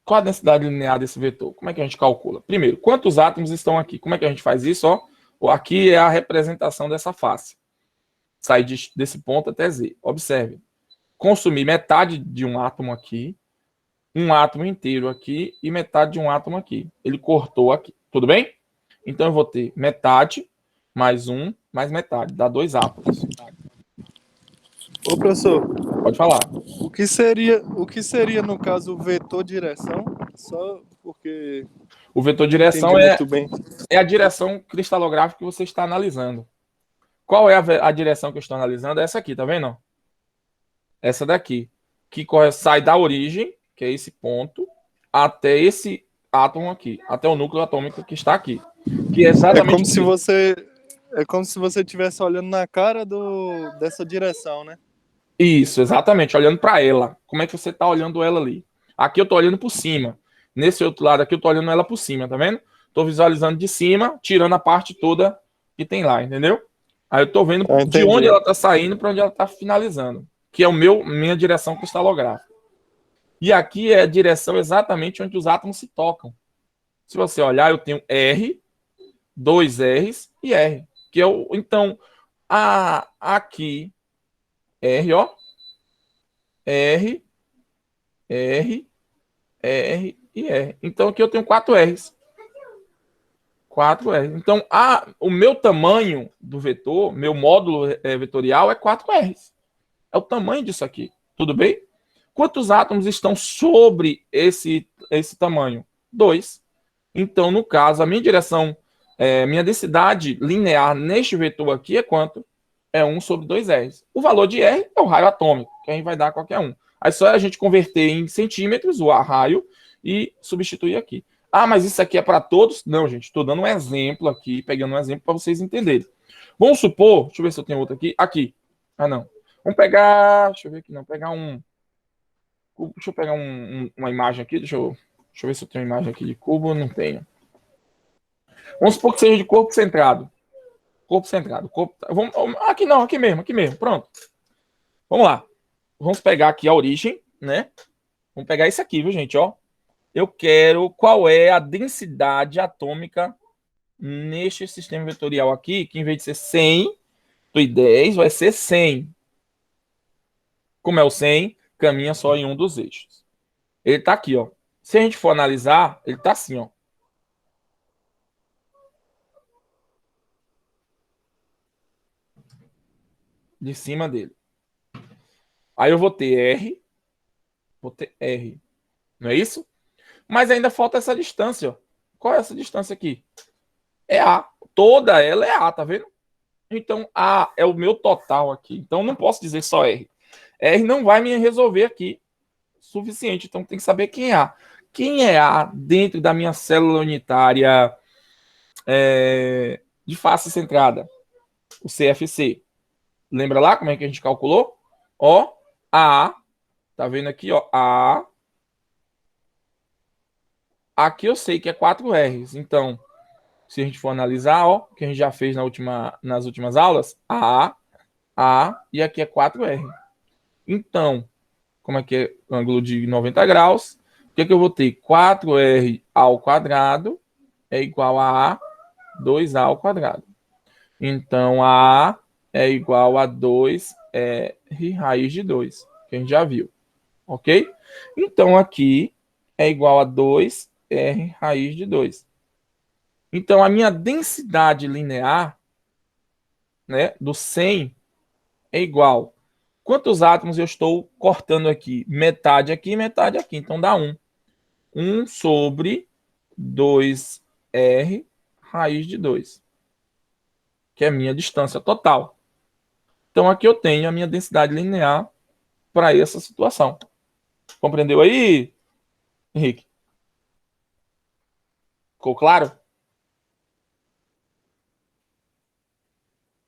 Qual a densidade linear desse vetor? Como é que a gente calcula? Primeiro, quantos átomos estão aqui? Como é que a gente faz isso? Ó, aqui é a representação dessa face. Sai desse ponto até Z. Observe. Consumir metade de um átomo aqui, um átomo inteiro aqui e metade de um átomo aqui. Ele cortou aqui. Tudo bem? Então, eu vou ter metade mais um mais metade. Dá 2 átomos. Ô, professor, Pode falar. o que seria no caso, o vetor direção? Só porque O vetor não direção entendi muito bem. é a direção cristalográfica que você está analisando. Qual é a direção que eu estou analisando? É essa aqui, tá vendo? Essa daqui. Que sai da origem, que é esse ponto, até esse átomo aqui. Até o núcleo atômico que está aqui. Que é exatamente É como se você estivesse olhando na cara dessa direção, né? isso, exatamente, olhando para ela. Como é que você está olhando ela ali? Aqui eu estou olhando por cima. Nesse outro lado aqui eu estou olhando ela por cima, tá vendo? Estou visualizando de cima, tirando a parte toda que tem lá, entendeu? Aí eu estou vendo de onde ela está saindo para onde ela está finalizando, que é minha direção cristalográfica. E aqui é a direção exatamente onde os átomos se tocam. Se você olhar, eu tenho R, 2 R's e R, que é o então aqui R, ó, R, R, R e R. Então aqui eu tenho 4 R's. 4 R's. Então o meu tamanho do vetor, meu módulo vetorial é 4 R's. É o tamanho disso aqui. Tudo bem? Quantos átomos estão sobre esse tamanho? 2. Então, no caso, a minha direção, minha densidade linear neste vetor aqui é quanto? É 1 sobre 2 R. O valor de R é o raio atômico, que a gente vai dar qualquer um. Aí só é a gente converter em centímetros o raio e substituir aqui. Ah, mas isso aqui é para todos? Não, gente. Estou dando um exemplo aqui, pegando um exemplo para vocês entenderem. Vamos supor, deixa eu ver se eu tenho outro aqui. Aqui. Ah, não. Vamos pegar, deixa eu ver aqui, não. Pegar deixa eu pegar uma imagem aqui, deixa eu ver se eu tenho uma imagem aqui de cubo, não tenho. Vamos supor que seja de corpo centrado. Corpo centrado. Aqui não, aqui mesmo, pronto. Vamos lá. Vamos pegar aqui a origem, né? Vamos pegar isso aqui, viu, gente, ó. Eu quero qual é a densidade atômica neste sistema vetorial aqui, que em vez de ser 100, 110 vai ser 100. Como é o 100, caminha só em um dos eixos. Ele está aqui, ó. Se a gente for analisar, ele está assim, ó. De cima dele. Aí eu vou ter R. Vou ter R. Não é isso? Mas ainda falta essa distância, ó. Qual é essa distância aqui? É A. Toda ela é A, tá vendo? Então, A é o meu total aqui. Então, não posso dizer só R. R não vai me resolver aqui suficiente. Então, tem que saber quem é A. Quem é A dentro da minha célula unitária de face centrada? O CFC. Lembra lá como é que a gente calculou? Ó, A. Tá vendo aqui, ó? A. Aqui eu sei que é 4 R's. Então, se a gente for analisar, ó, que a gente já fez nas últimas aulas, A, e aqui é 4R. Então, como é que é o ângulo de 90 graus? O que é que eu vou ter? 4R ao quadrado é igual a 2A ao quadrado. Então, A é igual a 2R raiz de 2, que a gente já viu. Ok? Então, aqui é igual a 2R raiz de 2. Então, a minha densidade linear, né, do 100 é igual. Quantos átomos eu estou cortando aqui? Metade aqui, metade aqui. Então, dá 1. 1 sobre 2R raiz de 2, que é a minha distância total. Então, aqui eu tenho a minha densidade linear para essa situação. Compreendeu aí, Henrique? Ficou claro?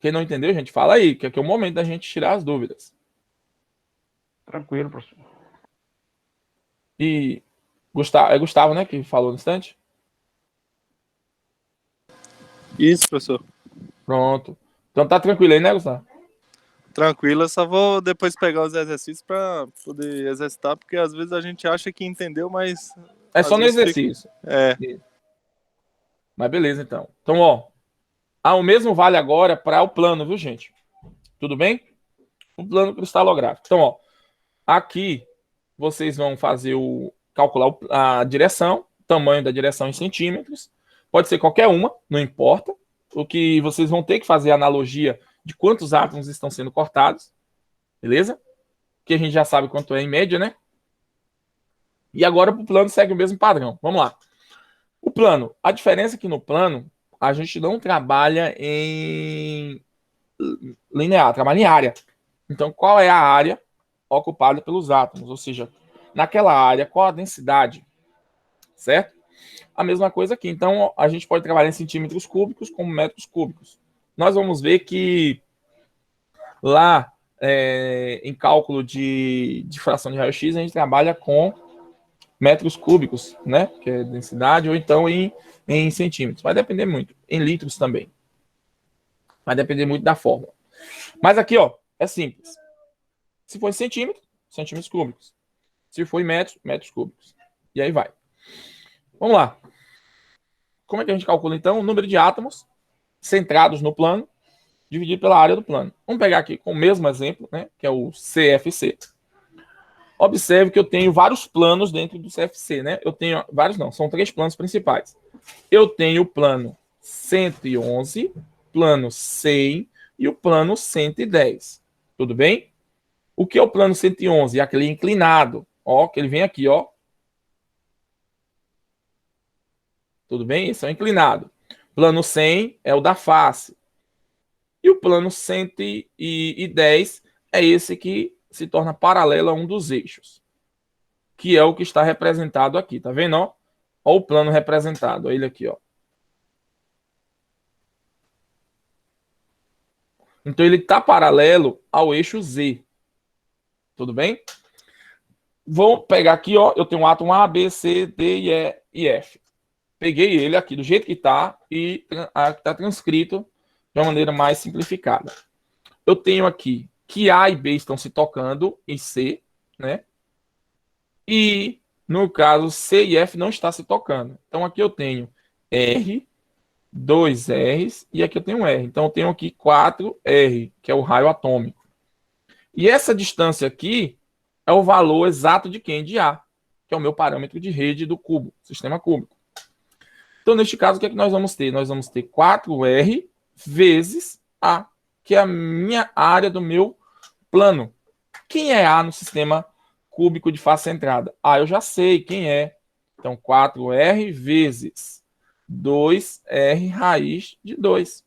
Quem não entendeu, gente, fala aí, que aqui é o momento da gente tirar as dúvidas. Tranquilo, professor. E Gustavo, é Gustavo, né, que falou no instante? Isso, professor. Pronto. Então tá tranquilo aí, né, Gustavo? Tranquilo, eu só vou depois pegar os exercícios para poder exercitar, porque às vezes a gente acha que entendeu, mas É às só no vezes exercício. É. Mas beleza, então. Então, ó. O mesmo vale agora para o plano, viu, gente? Tudo bem? O plano cristalográfico. Então, ó. Aqui vocês vão fazer calcular a direção, tamanho da direção em centímetros. Pode ser qualquer uma, não importa. O que vocês vão ter que fazer a analogia de quantos átomos estão sendo cortados. Beleza? Que a gente já sabe quanto é em média, né? E agora para o plano segue o mesmo padrão. Vamos lá. O plano. A diferença é que no plano a gente não trabalha em linear, trabalha em área. Então, qual é a área ocupada pelos átomos? Ou seja, naquela área, qual a densidade? Certo? A mesma coisa aqui. Então, a gente pode trabalhar em centímetros cúbicos como metros cúbicos. Nós vamos ver que lá em cálculo de fração de raio-x, a gente trabalha com metros cúbicos, né? Que é densidade, ou então em centímetros. Vai depender muito. Em litros também. Vai depender muito da fórmula. Mas aqui, ó, é simples. Se for em centímetros, centímetros cúbicos. Se for em metros, metros cúbicos. E aí vai. Vamos lá. Como é que a gente calcula, então, o número de átomos centrados no plano dividido pela área do plano? Vamos pegar aqui com o mesmo exemplo, né? Que é o CFC. Observe que eu tenho vários planos dentro do CFC, né? Eu tenho vários, não, são 3 planos principais. Eu tenho o plano 111, plano 100 e o plano 110. Tudo bem? O que é o plano 111? É aquele inclinado, ó, que ele vem aqui, ó. Tudo bem? Esse é o inclinado. Plano 100 é o da face. E o plano 110 é esse que se torna paralelo a um dos eixos, que é o que está representado aqui, tá vendo? Ó, ó o plano representado, ó, ele aqui, ó. Então ele está paralelo ao eixo Z. Tudo bem? Vou pegar aqui, ó, eu tenho um átomo A, B, C, D, E e F. Peguei ele aqui do jeito que está e está transcrito de uma maneira mais simplificada. Eu tenho aqui que A e B estão se tocando em C, né? E, no caso, C e F não está se tocando. Então, aqui eu tenho R dois R's, e aqui eu tenho um R. Então, eu tenho aqui 4R, que é o raio atômico. E essa distância aqui é o valor exato de quem? De A, que é o meu parâmetro de rede do cubo, sistema cúbico. Então, neste caso, o que é que nós vamos ter? Nós vamos ter 4R vezes A, que é a minha área do meu plano. Quem é A no sistema cúbico de face centrada? Eu já sei quem é. Então, 4R vezes 2R raiz de 2.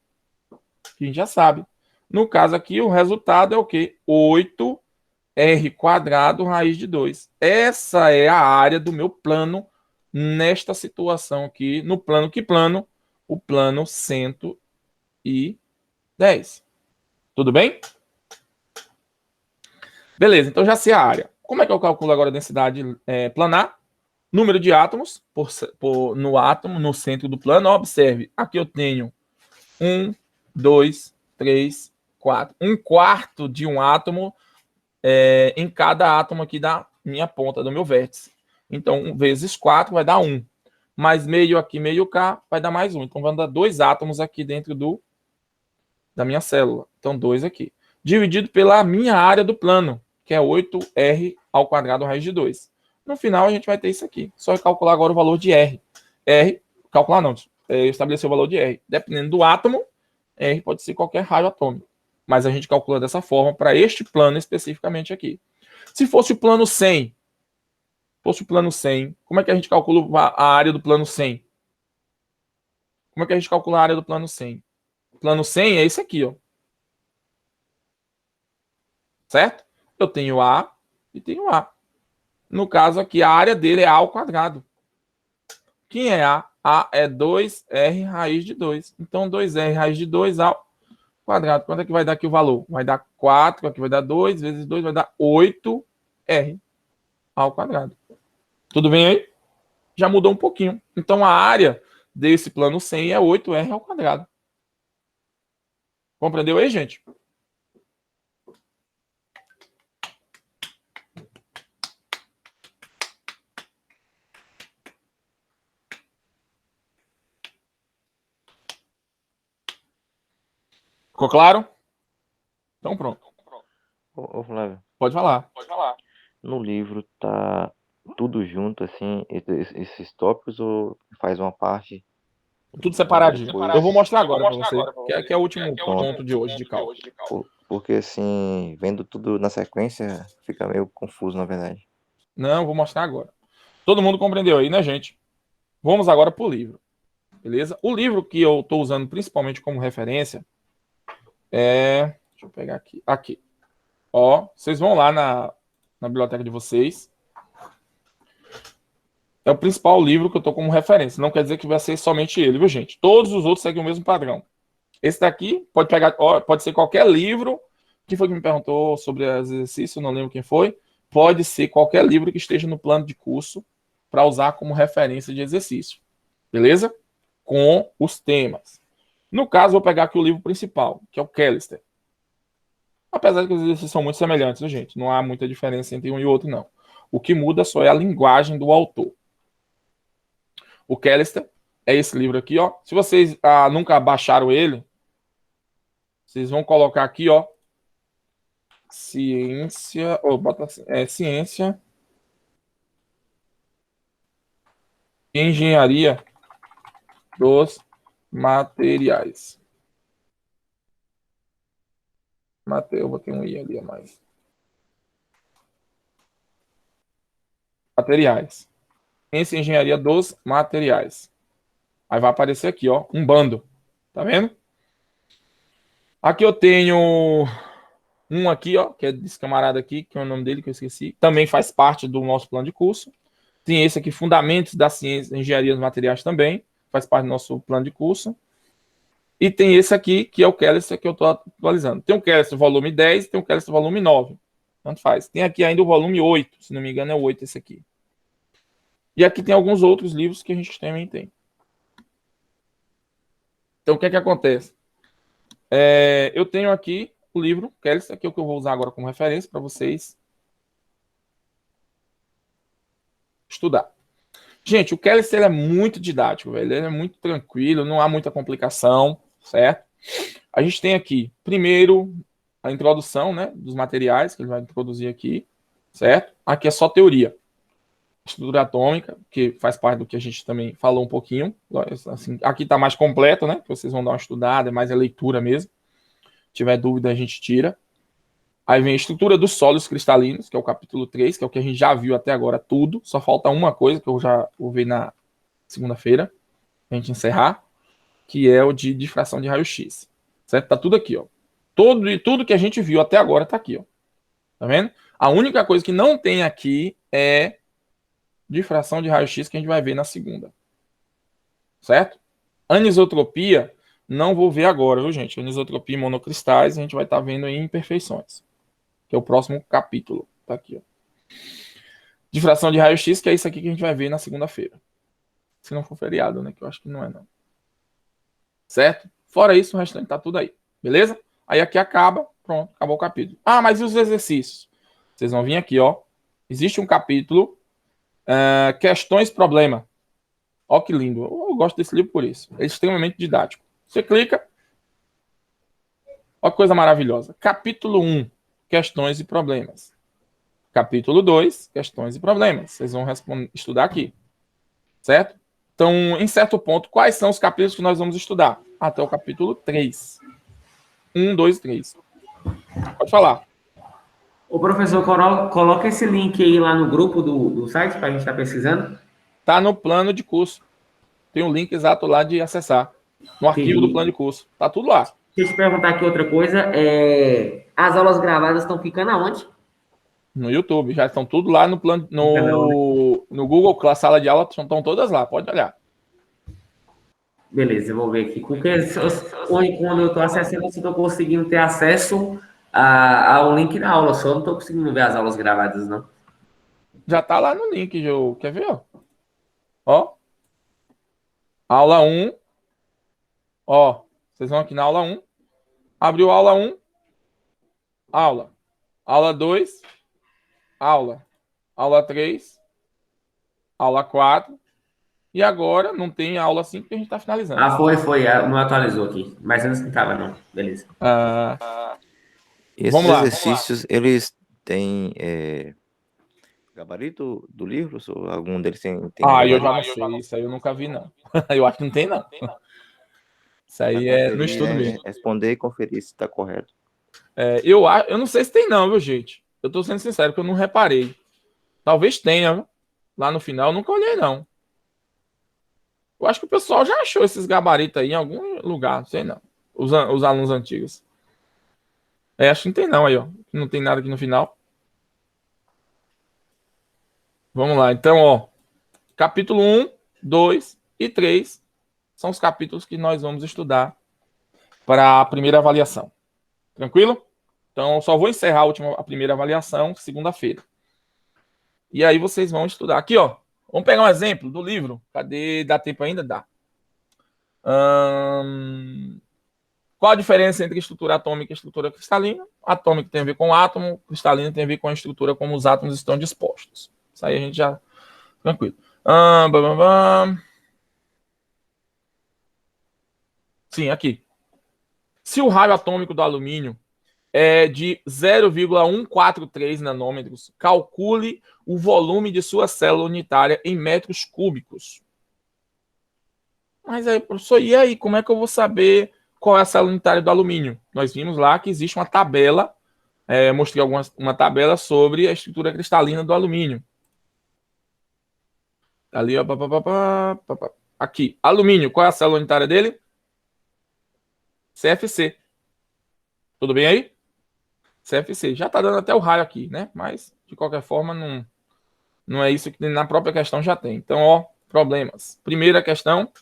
Que a gente já sabe. No caso aqui, o resultado é o quê? 8R quadrado raiz de 2. Essa é a área do meu plano nesta situação aqui. No plano, que plano? O plano 110. Tudo bem? Beleza, então já sei a área. Como é que eu calculo agora a densidade planar? Número de átomos no átomo, no centro do plano. Observe, aqui eu tenho 1, 2, 3, 4. Um quarto de um átomo em cada átomo aqui da minha ponta, do meu vértice. Então, 1 vezes 4 vai dar 1. Mais meio aqui, meio cá, vai dar mais 1. Então, vai dar 2 átomos aqui dentro da minha célula. Então, 2 aqui. Dividido pela minha área do plano, que é 8R ao quadrado raiz de 2. No final, a gente vai ter isso aqui. Só calcular agora o valor de R. Calcular não, estabelecer o valor de R. Dependendo do átomo, R pode ser qualquer raio atômico. Mas a gente calcula dessa forma para este plano especificamente aqui. Se fosse o plano 100, como é que a gente calcula a área do plano 100? Como é que a gente calcula a área do plano 100? O plano 100 é esse aqui, ó. Certo? Eu tenho A e tenho A. No caso aqui, a área dele é A ao quadrado. Quem é A? A é 2R raiz de 2. Então, 2R raiz de 2 ao quadrado. Quanto é que vai dar aqui o valor? Vai dar 4, aqui vai dar 2, vezes 2 vai dar 8R ao quadrado. Tudo bem aí? Já mudou um pouquinho. Então, a área desse plano 100 é 8R ao quadrado. Compreendeu aí, gente? Ficou claro? Então, pronto. Ô, Flávio, Pode falar. no livro tá tudo junto, assim, esses tópicos, ou faz uma parte Tudo separadinho. depois? Eu vou mostrar agora para você, que é o último Pronto. ponto de hoje de cálculo. Porque, assim, vendo tudo na sequência, fica meio confuso, na verdade. Não, eu vou mostrar agora. Todo mundo compreendeu aí, né, gente? Vamos agora para o livro. Beleza? O livro que eu estou usando principalmente como referência é. Deixa eu pegar aqui. Aqui. Ó, vocês vão lá na biblioteca de vocês. É o principal livro que eu estou como referência. Não quer dizer que vai ser somente ele, viu, gente? Todos os outros seguem o mesmo padrão. Esse daqui pode pegar, ó, pode ser qualquer livro. Quem foi que me perguntou sobre exercício? Não lembro quem foi. Pode ser qualquer livro que esteja no plano de curso para usar como referência de exercício. Beleza? Com os temas. No caso, vou pegar aqui o livro principal, que é o Callister. Apesar de que os exercícios são muito semelhantes, viu, gente? Não há muita diferença entre um e outro, não. O que muda só é a linguagem do autor. O Callister é esse livro aqui, ó. Se vocês nunca baixaram ele, vocês vão colocar aqui, ó. Ciência. Bota assim, Ciência e Engenharia dos Materiais. Eu botei um I ali a mais. Materiais. Ciência e Engenharia dos Materiais. Aí vai aparecer aqui, ó, um bando. Tá vendo? Aqui eu tenho um aqui, ó, que é desse camarada aqui, que é o nome dele que eu esqueci. Também faz parte do nosso plano de curso. Tem esse aqui, Fundamentos da Ciência e Engenharia dos Materiais também. Faz parte do nosso plano de curso. E tem esse aqui, que é o Callister, que eu estou atualizando. Tem o Callister volume 10 e tem o Callister volume 9. Tanto faz. Tem aqui ainda o volume 8. Se não me engano, é o 8 esse aqui. E aqui tem alguns outros livros que a gente também tem. Então, o que é que acontece? Eu tenho aqui o livro Callister, que é o que eu vou usar agora como referência para vocês estudar. Gente, o Kelly ele é muito didático, velho. Ele é muito tranquilo, não há muita complicação, certo? A gente tem aqui, primeiro, a introdução, né, dos materiais que ele vai introduzir aqui, certo? Aqui é só teoria. Estrutura atômica, que faz parte do que a gente também falou um pouquinho. Assim, aqui está mais completo, né? Vocês vão dar uma estudada, é mais a leitura mesmo. Se tiver dúvida, a gente tira. Aí vem a estrutura dos sólidos cristalinos, que é o capítulo 3, que é o que a gente já viu até agora tudo. Só falta uma coisa que eu já vou ver na segunda-feira, pra gente encerrar, que é o de difração de raio-x. Certo? Tá tudo aqui, ó. Tudo que a gente viu até agora tá aqui, ó. Tá vendo? A única coisa que não tem aqui é difração de raio-x, que a gente vai ver na segunda. Certo? Anisotropia, não vou ver agora, viu, gente? Anisotropia e monocristais, a gente vai estar vendo aí imperfeições, que é o próximo capítulo. Tá aqui, ó. Difração de raio-x, que é isso aqui que a gente vai ver na segunda-feira. Se não for feriado, né? Que eu acho que não é, não. Certo? Fora isso, o restante tá tudo aí. Beleza? Aí aqui acaba. Pronto, acabou o capítulo. Ah, mas e os exercícios? Vocês vão vir aqui, ó. Existe um capítulo, questões problema. Ó que lindo. Eu gosto desse livro por isso. É extremamente didático. Você clica. Ó que coisa maravilhosa. Capítulo 1, questões e problemas. Capítulo 2, questões e problemas. Vocês vão estudar aqui. Certo? Então, em certo ponto, quais são os capítulos que nós vamos estudar? Até o capítulo 3. 1, 2, 3. Pode falar. O professor, coloca esse link aí lá no grupo do site para a gente estar pesquisando. Tá no plano de curso. Tem um link exato lá de acessar. No arquivo do plano de curso. Tá tudo lá. Deixa eu te perguntar aqui outra coisa. As aulas gravadas estão ficando aonde? No YouTube. Já estão tudo lá no plano. No Google Class, sala de aula, estão todas lá. Pode olhar. Beleza, eu vou ver aqui. Porque quando eu estou acessando, eu estou conseguindo ter acesso ao link da aula. Só não estou conseguindo ver as aulas gravadas, não. Já tá lá no link, Jô. Quer ver, ó? Ó. Aula 1. Ó. Vocês vão aqui na aula 1. Abriu a aula 1. Aula. Aula 2. Aula. Aula 3. Aula 4. E agora não tem aula 5 que a gente está finalizando. Foi. Não atualizou aqui. Mas antes não estava, não. Beleza. Esses Vamos lá. exercícios, eles têm gabarito do livro? Ou algum deles tem eu gabarito? já não sei. Isso aí eu nunca vi, não. Eu acho que não tem, não. Isso aí Pra é conferir, no estudo né? mesmo. Responder e conferir se está correto. Eu não sei se tem, não, viu, gente? Eu tô sendo sincero, que eu não reparei. Talvez tenha, viu? Lá no final, eu nunca olhei, não. Eu acho que o pessoal já achou esses gabaritos aí em algum lugar, não sei não. Os alunos antigos. Acho que não tem, não, aí, ó. Não tem nada aqui no final. Vamos lá, então, ó. Capítulo 1, 2 e 3 são os capítulos que nós vamos estudar para a primeira avaliação. Tranquilo? Então, só vou encerrar a primeira avaliação segunda-feira. E aí vocês vão estudar. Aqui, ó. Vamos pegar um exemplo do livro. Cadê? Dá tempo ainda? Dá. Qual a diferença entre estrutura atômica e estrutura cristalina? Atômica tem a ver com o átomo, cristalina tem a ver com a estrutura como os átomos estão dispostos. Isso aí a gente já... Tranquilo. Sim, aqui. Se o raio atômico do alumínio é de 0,143 nanômetros, calcule o volume de sua célula unitária em metros cúbicos. Mas aí, professor, e aí, como é que eu vou saber qual é a célula unitária do alumínio? Nós vimos lá que existe uma tabela, mostrei uma tabela sobre a estrutura cristalina do alumínio. Ali, ó, aqui, alumínio, qual é a célula unitária dele? CFC. Tudo bem aí? CFC. Já tá dando até o raio aqui, né? Mas, de qualquer forma, não é isso que na própria questão já tem. Então, ó, problemas. Primeira questão.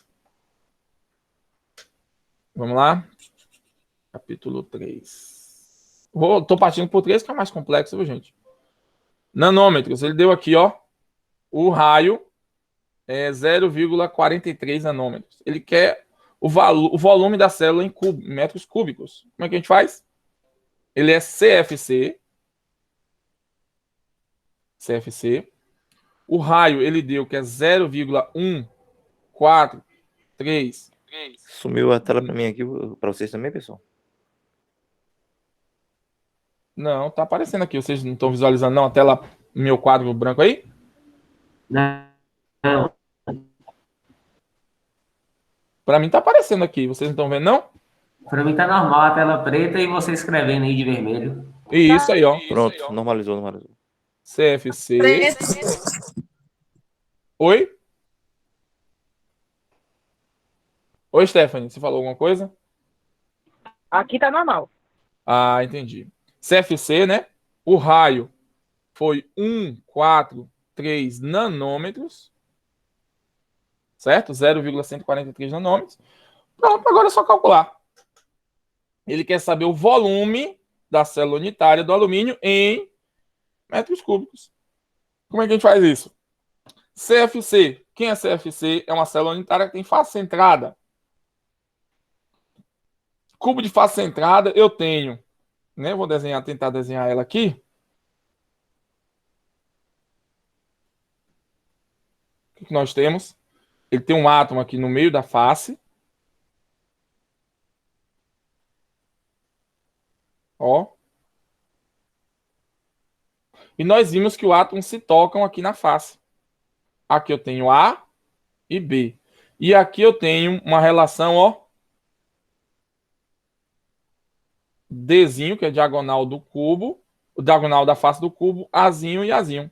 Vamos lá. Capítulo 3. Tô partindo por 3, que é mais complexo, viu, gente? Nanômetros. Ele deu aqui, ó. O raio é 0,43 nanômetros. Ele quer o volume da célula em metros cúbicos. Como é que a gente faz? Ele é CFC. O raio, ele deu que é 0,143. Sumiu a tela pra mim aqui, pra vocês também, pessoal? Não, tá aparecendo aqui. Vocês não estão visualizando, não, a tela, meu quadro branco aí? Não, não. Pra mim tá aparecendo aqui. Vocês não estão vendo, não? Pra mim tá normal a tela preta e você escrevendo aí de vermelho. Isso aí, ó. Pronto, normalizou. CFC. Oi? Oi, Stephanie, você falou alguma coisa? Aqui tá normal. Ah, entendi. CFC, né? O raio foi 143 nanômetros, certo? 0,143 nanômetros. Pronto, agora é só calcular. Ele quer saber o volume da célula unitária do alumínio em metros cúbicos. Como é que a gente faz isso? CFC. Quem é CFC? É uma célula unitária que tem face centrada. Cubo de face centrada eu tenho, né? Vou tentar desenhar ela aqui. O que nós temos? Ele tem um átomo aqui no meio da face. Ó. E nós vimos que os átomos se tocam aqui na face. Aqui eu tenho A e B. E aqui eu tenho uma relação, ó. Dzinho, que é diagonal do cubo, o diagonal da face do cubo, Azinho e Azinho.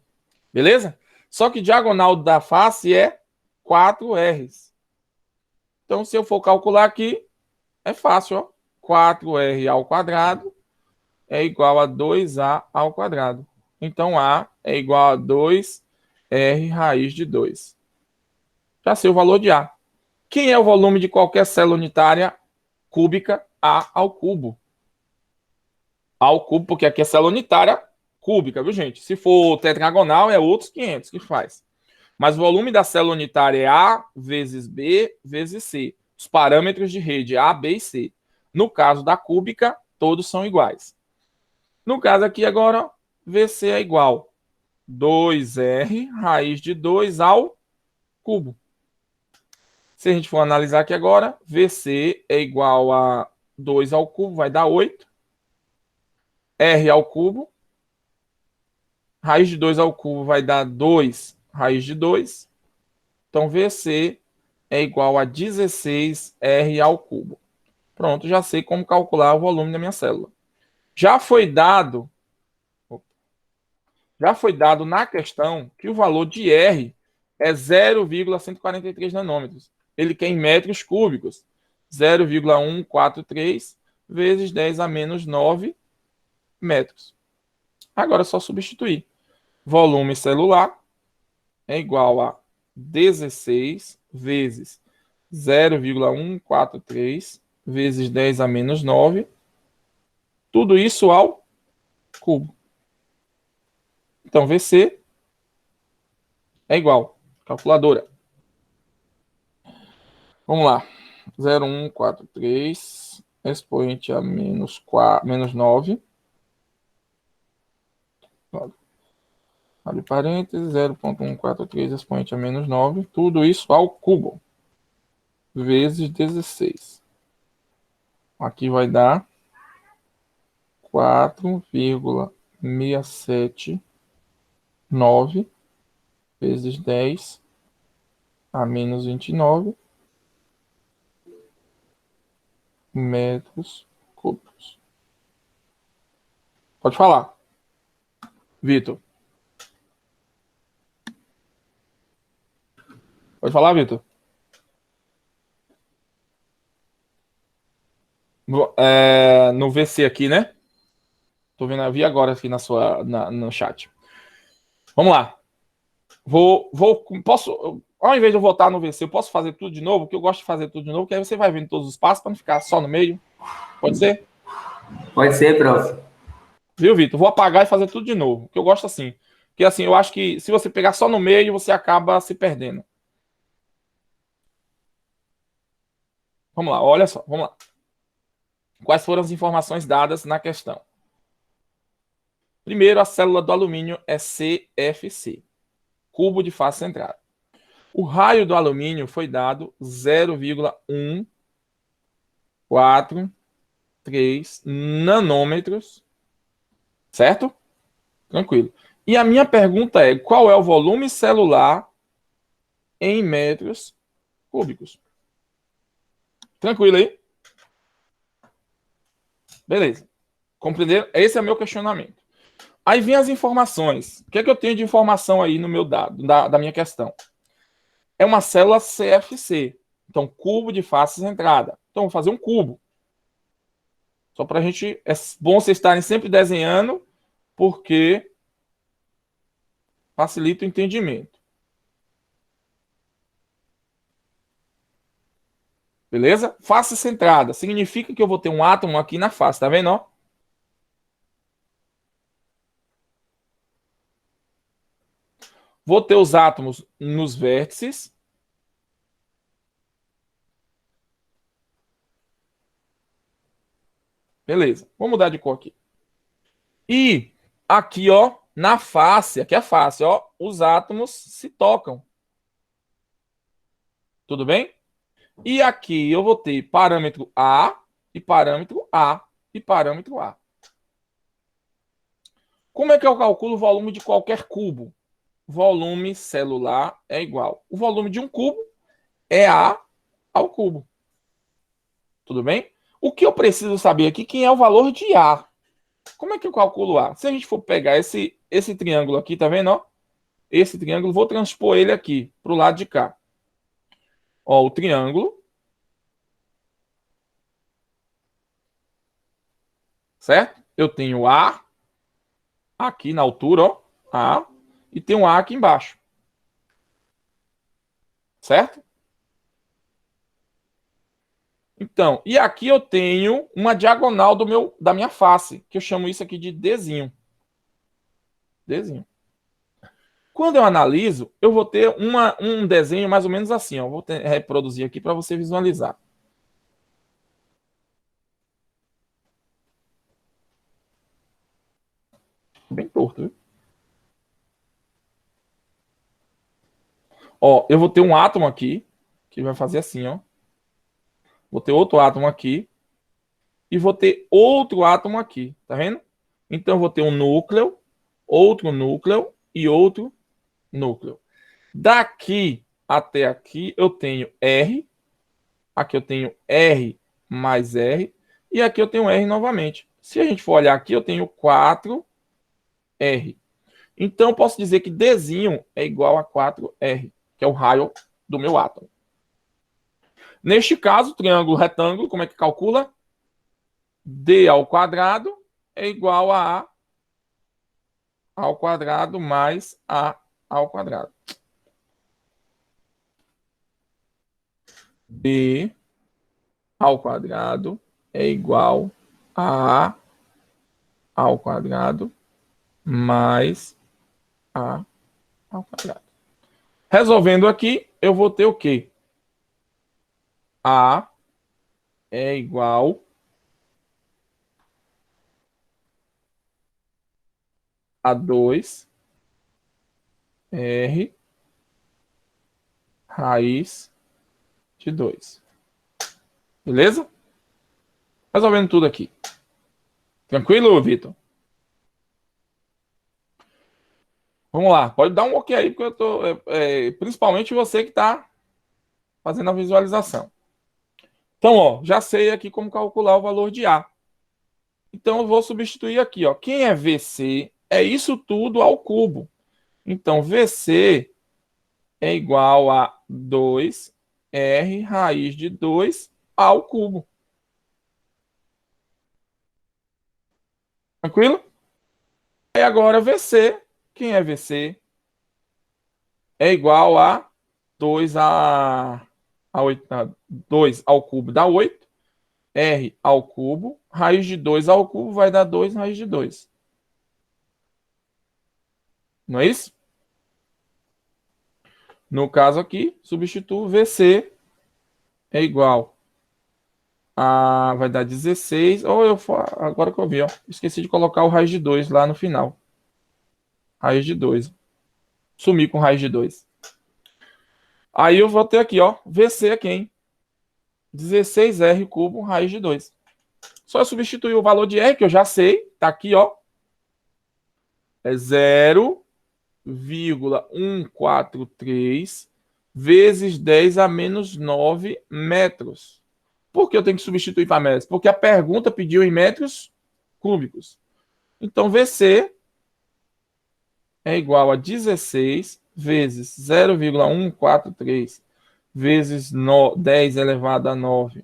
Beleza? Só que diagonal da face é 4Rs. Então, se eu for calcular aqui, é fácil, ó. 4R ao quadrado é igual a 2A ao quadrado. Então, A é igual a 2R raiz de 2. Já sei o valor de A. Quem é o volume de qualquer célula unitária cúbica? A ao cubo. A ao cubo, porque aqui é célula unitária cúbica, viu, gente? Se for tetragonal, é outros 500 que faz. Mas o volume da célula unitária é A vezes B vezes C. Os parâmetros de rede A, B e C. No caso da cúbica, todos são iguais. No caso aqui agora, VC é igual 2R raiz de 2 ao cubo. Se a gente for analisar aqui agora, VC é igual a 2 ao cubo, vai dar 8. R ao cubo. Raiz de 2 ao cubo vai dar 2 raiz de 2. Então, VC é igual a 16R ao cubo. Pronto, já sei como calcular o volume da minha célula. Já foi dado na questão que o valor de R é 0,143 nanômetros. Ele quer em metros cúbicos. 0,143 vezes 10 a menos 9 metros. Agora é só substituir. Volume celular é igual a 16 vezes 0,143 vezes 10 a menos 9. Tudo isso ao cubo. Então, VC é igual. Calculadora. Vamos lá. 0,143 expoente a menos 9. Abre parênteses, 0,143 expoente a menos 9. Tudo isso ao cubo. Vezes 16. Aqui vai dar 4,679 vezes 10 a menos 29 metros cúbicos. Pode falar, Vitor. Pode falar, Vitor. No VC aqui, né? Tô vendo, eu vi agora aqui no chat. Vamos lá. Posso, ao invés de eu votar no VC, eu posso fazer tudo de novo, porque eu gosto de fazer tudo de novo, que aí você vai vendo todos os passos para não ficar só no meio. Pode ser? Pode ser, prof. Viu, Vitor? Vou apagar e fazer tudo de novo, que eu gosto assim. Porque assim, eu acho que se você pegar só no meio, você acaba se perdendo. Vamos lá, olha só, vamos lá. Quais foram as informações dadas na questão? Primeiro, a célula do alumínio é CFC. cubo de face centrada. O raio do alumínio foi dado 0,143 nanômetros, certo? Tranquilo. E a minha pergunta é, qual é o volume celular em metros cúbicos? Tranquilo aí? Beleza. Compreenderam? Esse é o meu questionamento. Aí vem as informações. O que é que eu tenho de informação aí no meu dado, da minha questão? É uma célula CFC. Então, cubo de face centrada. Então, vou fazer um cubo. Só para a gente... É bom vocês estarem sempre desenhando, porque facilita o entendimento. Beleza? Face centrada. Significa que eu vou ter um átomo aqui na face. Tá vendo, ó? Vou ter os átomos nos vértices. Beleza. Vou mudar de cor aqui. E aqui, ó, na face, aqui é a face, ó, os átomos se tocam. Tudo bem? E aqui eu vou ter parâmetro A e parâmetro A e parâmetro A. Como é que eu calculo o volume de qualquer cubo? Volume celular é igual. O volume de um cubo é A ao cubo. Tudo bem? O que eu preciso saber aqui, quem é o valor de A. Como é que eu calculo A? Se a gente for pegar esse triângulo aqui, tá vendo? Ó? Esse triângulo, vou transpor ele aqui, para o lado de cá. Ó, o triângulo. Certo? Eu tenho A aqui na altura, ó. A. E tenho A aqui embaixo. Certo? Então, e aqui eu tenho uma diagonal da minha face, que eu chamo isso aqui de Dzinho. Dzinho. Quando eu analiso, eu vou ter um desenho mais ou menos assim. Ó. Vou reproduzir aqui para você visualizar. Bem torto, viu? Ó, eu vou ter um átomo aqui, que vai fazer assim, ó. Vou ter outro átomo aqui. E vou ter outro átomo aqui, tá vendo? Então, eu vou ter um núcleo, outro núcleo e outro núcleo. Daqui até aqui, eu tenho R. Aqui eu tenho R mais R. E aqui eu tenho R novamente. Se a gente for olhar aqui, eu tenho 4R. Então, eu posso dizer que Dzinho é igual a 4R, que é o raio do meu átomo. Neste caso, triângulo retângulo, como é que calcula? D ao quadrado é igual a ao quadrado mais A ao quadrado. D ao quadrado é igual a ao quadrado mais A ao quadrado. Resolvendo aqui, eu vou ter o quê? A é igual a 2R raiz de 2. Beleza? Resolvendo tudo aqui. Tranquilo, Vitor? Vamos lá. Pode dar um ok aí, porque eu tô... principalmente você que está fazendo a visualização. Então, ó, já sei aqui como calcular o valor de A. Então, eu vou substituir aqui, ó. Quem é VC é isso tudo ao cubo. Então, VC é igual a 2R raiz de 2 ao cubo. Tranquilo? E agora, VC. Quem é VC? É igual a 2 2 ao cubo dá 8. R ao cubo. Raiz de 2 ao cubo vai dar 2 raiz de 2. Não é isso? No caso aqui, substituo VC é igual a... vai dar 16. Agora que eu vi, ó. Esqueci de colocar o raiz de 2 lá no final. Raiz de 2. sumir com raiz de 2. Aí eu vou ter aqui, ó, VC aqui, hein? 16R cubo raiz de 2. Só substituir o valor de R, que eu já sei, tá aqui, ó. É 0,143 vezes 10 a menos 9 metros. Por que eu tenho que substituir para metros? Porque a pergunta pediu em metros cúbicos. Então, VC é igual a 16 vezes 0,143 vezes 10 elevado a 9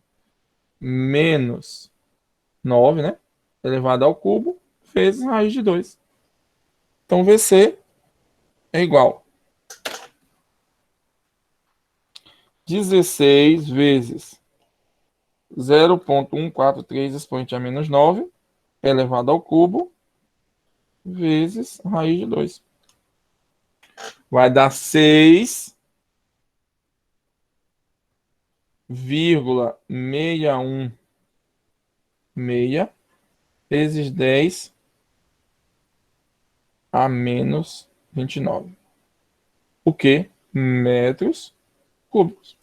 menos 9, né? Elevado ao cubo, vezes raiz de 2. Então, VC é igual 16 vezes 0,143 expoente a menos 9 elevado ao cubo vezes raiz de 2. Vai dar 6,616 vezes 10 a menos 29. O que? Metros cúbicos.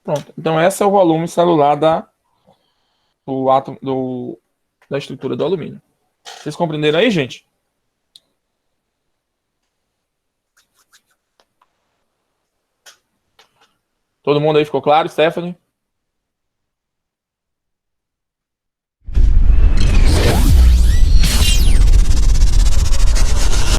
Pronto. Então, esse é o volume celular da estrutura do alumínio. Vocês compreenderam aí, gente? Todo mundo aí ficou claro, Stephanie?